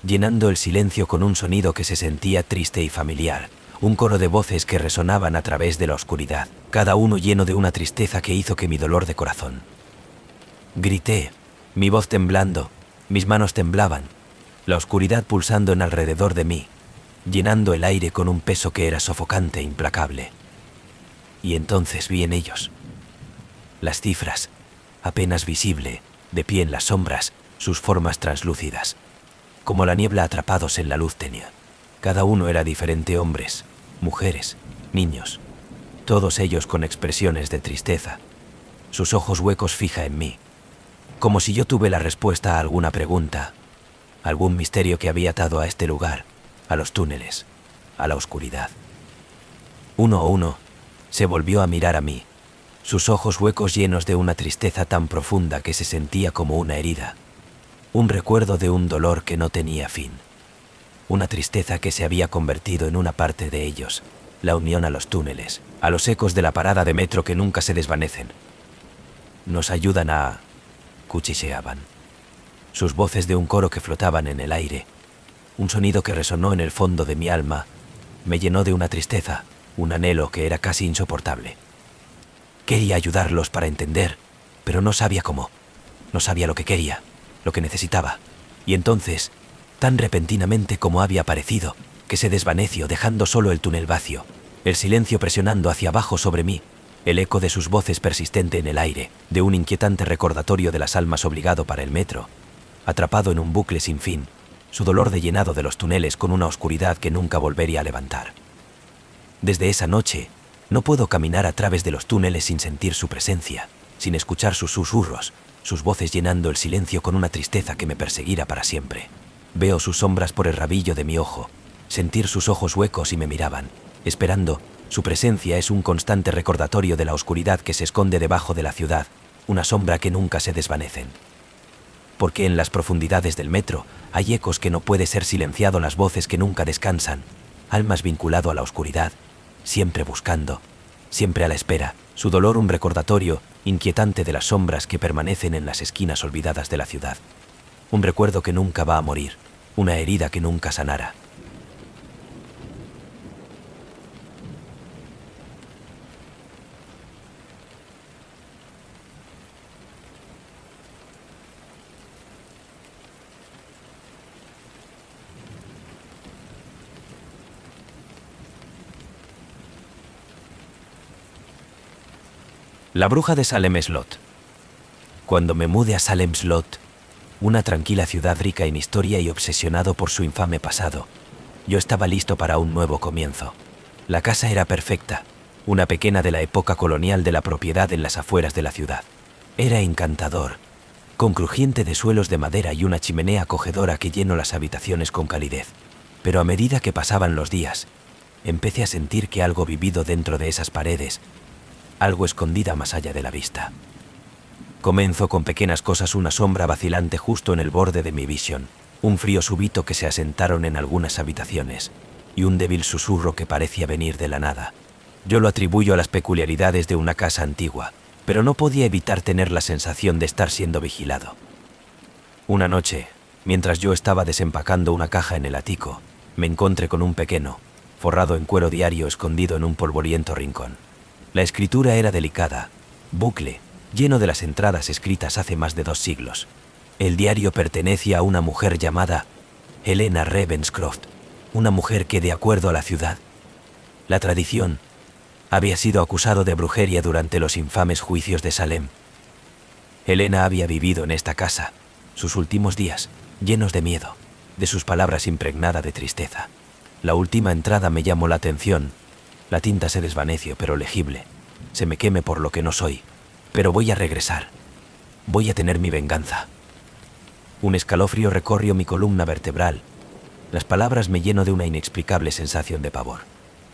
llenando el silencio con un sonido que se sentía triste y familiar, un coro de voces que resonaban a través de la oscuridad, cada uno lleno de una tristeza que hizo que mi dolor de corazón. Grité, mi voz temblando, mis manos temblaban, la oscuridad pulsando en alrededor de mí, llenando el aire con un peso que era sofocante e implacable. Y entonces vi en ellos las cifras, apenas visible, de pie en las sombras, sus formas translúcidas, como la niebla atrapados en la luz tenue. Cada uno era diferente, hombres, mujeres, niños, todos ellos con expresiones de tristeza, sus ojos huecos fija en mí, como si yo tuve la respuesta a alguna pregunta, algún misterio que había atado a este lugar, a los túneles, a la oscuridad. Uno a uno, se volvió a mirar a mí, sus ojos huecos llenos de una tristeza tan profunda que se sentía como una herida, un recuerdo de un dolor que no tenía fin, una tristeza que se había convertido en una parte de ellos, la unión a los túneles, a los ecos de la parada de metro que nunca se desvanecen. Nos ayudan a... cuchicheaban. Sus voces de un coro que flotaban en el aire, un sonido que resonó en el fondo de mi alma, me llenó de una tristeza, un anhelo que era casi insoportable. Quería ayudarlos para entender, pero no sabía cómo. No sabía lo que quería, lo que necesitaba. Y entonces, tan repentinamente como había aparecido, que se desvaneció dejando solo el túnel vacío, el silencio presionando hacia abajo sobre mí, el eco de sus voces persistente en el aire, de un inquietante recordatorio de las almas obligado para el metro, atrapado en un bucle sin fin, su dolor de llenado de los túneles con una oscuridad que nunca volvería a levantar. Desde esa noche, no puedo caminar a través de los túneles sin sentir su presencia, sin escuchar sus susurros, sus voces llenando el silencio con una tristeza que me perseguirá para siempre. Veo sus sombras por el rabillo de mi ojo, sentir sus ojos huecos y me miraban, esperando. Su presencia es un constante recordatorio de la oscuridad que se esconde debajo de la ciudad, una sombra que nunca se desvanecen. Porque en las profundidades del metro hay ecos que no puede ser silenciado, las voces que nunca descansan, almas vinculado a la oscuridad, siempre buscando, siempre a la espera, su dolor un recordatorio inquietante de las sombras que permanecen en las esquinas olvidadas de la ciudad. Un recuerdo que nunca va a morir, una herida que nunca sanará. La bruja de Salem Slot. Cuando me mudé a Salem Slot, una tranquila ciudad rica en historia y obsesionado por su infame pasado, yo estaba listo para un nuevo comienzo. La casa era perfecta, una pequeña de la época colonial de la propiedad en las afueras de la ciudad. Era encantador, con crujiente de suelos de madera y una chimenea acogedora que llenó las habitaciones con calidez. Pero a medida que pasaban los días, empecé a sentir que algo vivido dentro de esas paredes, algo escondida más allá de la vista. Comenzó con pequeñas cosas, una sombra vacilante justo en el borde de mi visión, un frío súbito que se asentaron en algunas habitaciones, y un débil susurro que parecía venir de la nada. Yo lo atribuyo a las peculiaridades de una casa antigua, pero no podía evitar tener la sensación de estar siendo vigilado. Una noche, mientras yo estaba desempacando una caja en el ático, me encontré con un pequeño, forrado en cuero diario escondido en un polvoriento rincón. La escritura era delicada, bucle, lleno de las entradas escritas hace más de 2 siglos. El diario pertenecía a una mujer llamada Helena Ravenscroft, una mujer que, de acuerdo a la ciudad, la tradición, había sido acusado de brujería durante los infames juicios de Salem. Helena había vivido en esta casa sus últimos días, llenos de miedo, de sus palabras impregnada de tristeza. La última entrada me llamó la atención. La tinta se desvaneció, pero legible. Se me queme por lo que no soy, pero voy a regresar. Voy a tener mi venganza. Un escalofrío recorrió mi columna vertebral. Las palabras me llenó de una inexplicable sensación de pavor.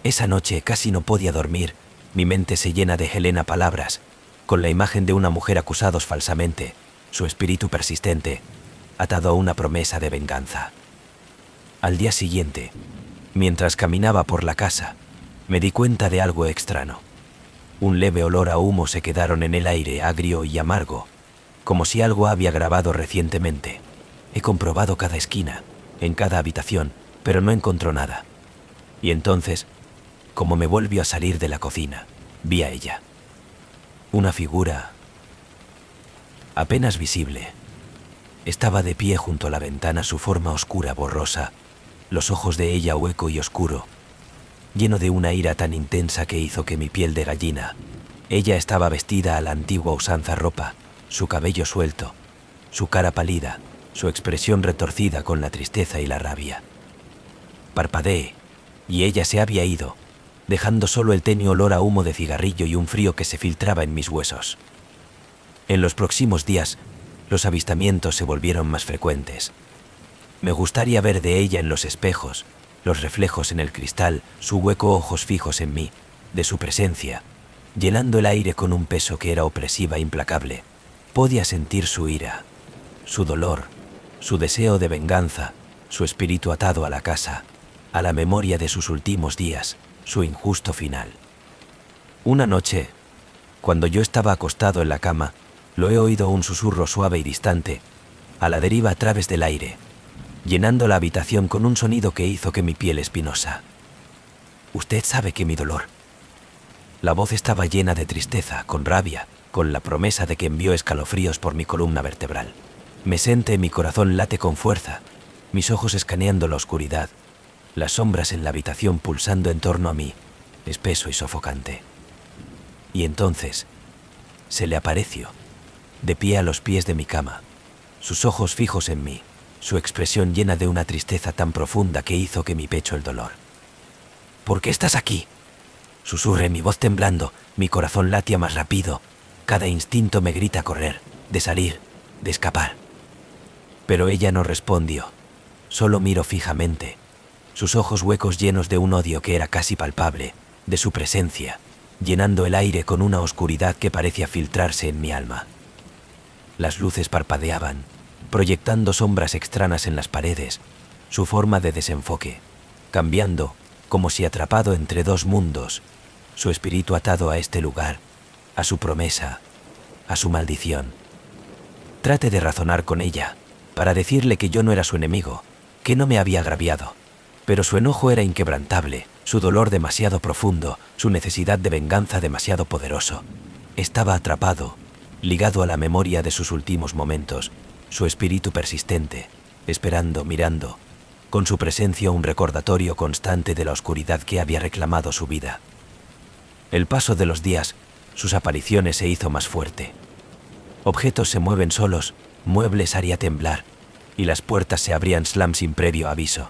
Esa noche casi no podía dormir. Mi mente se llena de Helena palabras, con la imagen de una mujer acusados falsamente, su espíritu persistente, atado a una promesa de venganza. Al día siguiente, mientras caminaba por la casa, me di cuenta de algo extraño. Un leve olor a humo se quedaron en el aire, agrio y amargo, como si algo había grabado recientemente. He comprobado cada esquina, en cada habitación, pero no encontró nada. Y entonces, como me volvió a salir de la cocina, vi a ella. Una figura apenas visible. Estaba de pie junto a la ventana, su forma oscura, borrosa, los ojos de ella hueco y oscuro, lleno de una ira tan intensa que hizo que mi piel de gallina. Ella estaba vestida a la antigua usanza ropa, su cabello suelto, su cara pálida, su expresión retorcida con la tristeza y la rabia. Parpadeé, y ella se había ido, dejando solo el tenue olor a humo de cigarrillo y un frío que se filtraba en mis huesos. En los próximos días, los avistamientos se volvieron más frecuentes. Me gustaría ver de ella en los espejos, los reflejos en el cristal, su hueco ojos fijos en mí, de su presencia, llenando el aire con un peso que era opresiva e implacable. Podía sentir su ira, su dolor, su deseo de venganza, su espíritu atado a la casa, a la memoria de sus últimos días, su injusto final. Una noche, cuando yo estaba acostado en la cama, lo he oído, un susurro suave y distante, a la deriva a través del aire, llenando la habitación con un sonido que hizo que mi piel espinosa. Usted sabe que mi dolor. La voz estaba llena de tristeza, con rabia, con la promesa de que envió escalofríos por mi columna vertebral. Me senté, mi corazón late con fuerza, mis ojos escaneando la oscuridad, las sombras en la habitación pulsando en torno a mí, espeso y sofocante. Y entonces, se le apareció, de pie a los pies de mi cama, sus ojos fijos en mí, su expresión llena de una tristeza tan profunda que hizo que mi pecho el dolor. ¿Por qué estás aquí?, susurré, mi voz temblando, mi corazón latía más rápido, cada instinto me grita correr, de salir, de escapar. Pero ella no respondió, solo miró fijamente, sus ojos huecos llenos de un odio que era casi palpable, de su presencia, llenando el aire con una oscuridad que parecía filtrarse en mi alma. Las luces parpadeaban, proyectando sombras extrañas en las paredes, su forma de desenfoque, cambiando, como si atrapado entre 2 mundos, su espíritu atado a este lugar, a su promesa, a su maldición. Traté de razonar con ella, para decirle que yo no era su enemigo, que no me había agraviado, pero su enojo era inquebrantable, su dolor demasiado profundo, su necesidad de venganza demasiado poderoso. Estaba atrapado, ligado a la memoria de sus últimos momentos, su espíritu persistente, esperando, mirando, con su presencia un recordatorio constante de la oscuridad que había reclamado su vida. El paso de los días, sus apariciones se hizo más fuerte. Objetos se mueven solos, muebles haría temblar, y las puertas se abrían slam sin previo aviso.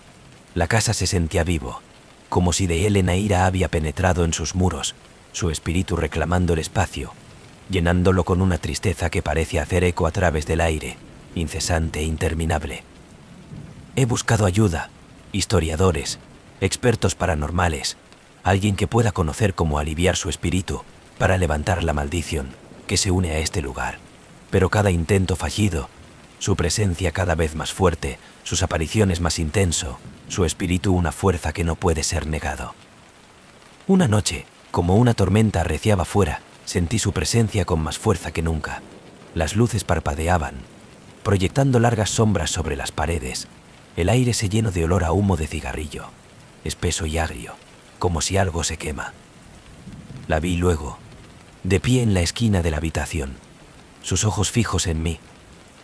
La casa se sentía vivo, como si de Elena ira había penetrado en sus muros, su espíritu reclamando el espacio, llenándolo con una tristeza que parece hacer eco a través del aire, incesante e interminable. He buscado ayuda, historiadores, expertos paranormales, alguien que pueda conocer cómo aliviar su espíritu para levantar la maldición que se une a este lugar. Pero cada intento fallido, su presencia cada vez más fuerte, sus apariciones más intenso, su espíritu una fuerza que no puede ser negado. Una noche, como una tormenta arreciaba fuera, sentí su presencia con más fuerza que nunca. Las luces parpadeaban, proyectando largas sombras sobre las paredes. El aire se llenó de olor a humo de cigarrillo, espeso y agrio, como si algo se quema. La vi luego, de pie en la esquina de la habitación, sus ojos fijos en mí,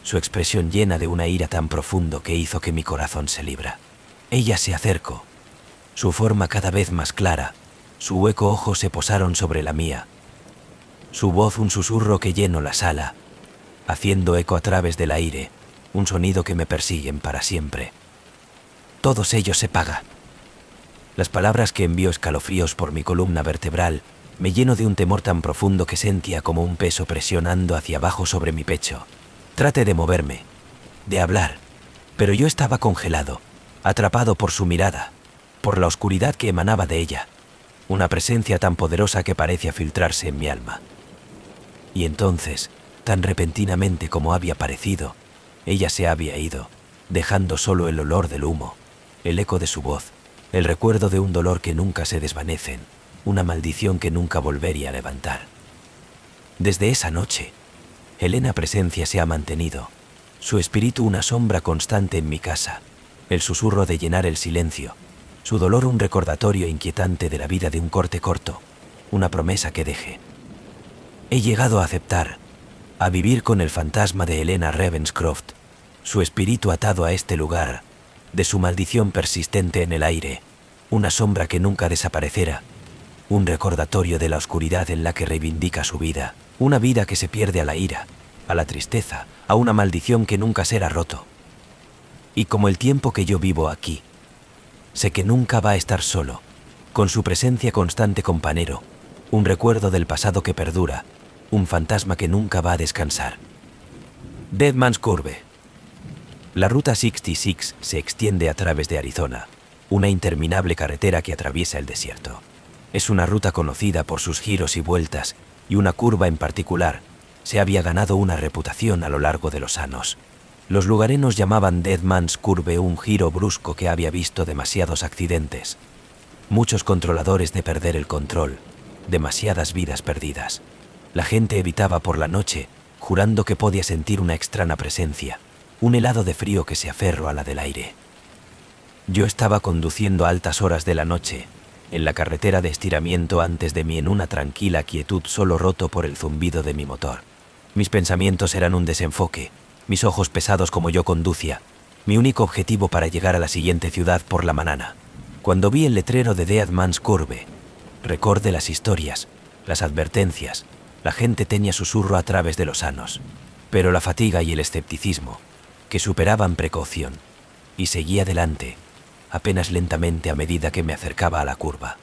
su expresión llena de una ira tan profundo que hizo que mi corazón se libra. Ella se acercó, su forma cada vez más clara, su hueco ojo se posaron sobre la mía, su voz un susurro que llenó la sala, haciendo eco a través del aire, un sonido que me persiguen para siempre. Todos ellos se pagan. Las palabras que envió escalofríos por mi columna vertebral me llenó de un temor tan profundo que sentía como un peso presionando hacia abajo sobre mi pecho. Traté de moverme, de hablar, pero yo estaba congelado, atrapado por su mirada, por la oscuridad que emanaba de ella, una presencia tan poderosa que parecía filtrarse en mi alma. Y entonces, tan repentinamente como había parecido, ella se había ido, dejando solo el olor del humo, el eco de su voz, el recuerdo de un dolor que nunca se desvanecen, una maldición que nunca volvería a levantar. Desde esa noche, Elena presencia se ha mantenido, su espíritu una sombra constante en mi casa, el susurro de llenar el silencio, su dolor un recordatorio inquietante de la vida de un corte corto, una promesa que dejé. He llegado a aceptar, a vivir con el fantasma de Helena Ravenscroft, su espíritu atado a este lugar, de su maldición persistente en el aire, una sombra que nunca desaparecerá, un recordatorio de la oscuridad en la que reivindica su vida, una vida que se pierde a la ira, a la tristeza, a una maldición que nunca será roto. Y como el tiempo que yo vivo aquí, sé que nunca va a estar solo, con su presencia constante compañero, un recuerdo del pasado que perdura, un fantasma que nunca va a descansar. Dead Man's Curve. La Ruta 66 se extiende a través de Arizona, una interminable carretera que atraviesa el desierto. Es una ruta conocida por sus giros y vueltas, y una curva en particular se había ganado una reputación a lo largo de los años. Los lugareños llamaban Dead Man's Curve un giro brusco que había visto demasiados accidentes, muchos controladores de perder el control, demasiadas vidas perdidas. La gente evitaba por la noche, jurando que podía sentir una extraña presencia, un helado de frío que se aferró a la del aire. Yo estaba conduciendo a altas horas de la noche, en la carretera de estiramiento antes de mí en una tranquila quietud solo roto por el zumbido de mi motor. Mis pensamientos eran un desenfoque, mis ojos pesados como yo conducía, mi único objetivo para llegar a la siguiente ciudad por la mañana. Cuando vi el letrero de Dead Man's Curve, recordé las historias, las advertencias, la gente tenía susurro a través de los años, pero la fatiga y el escepticismo, que superaban precaución, y seguí adelante, apenas lentamente a medida que me acercaba a la curva.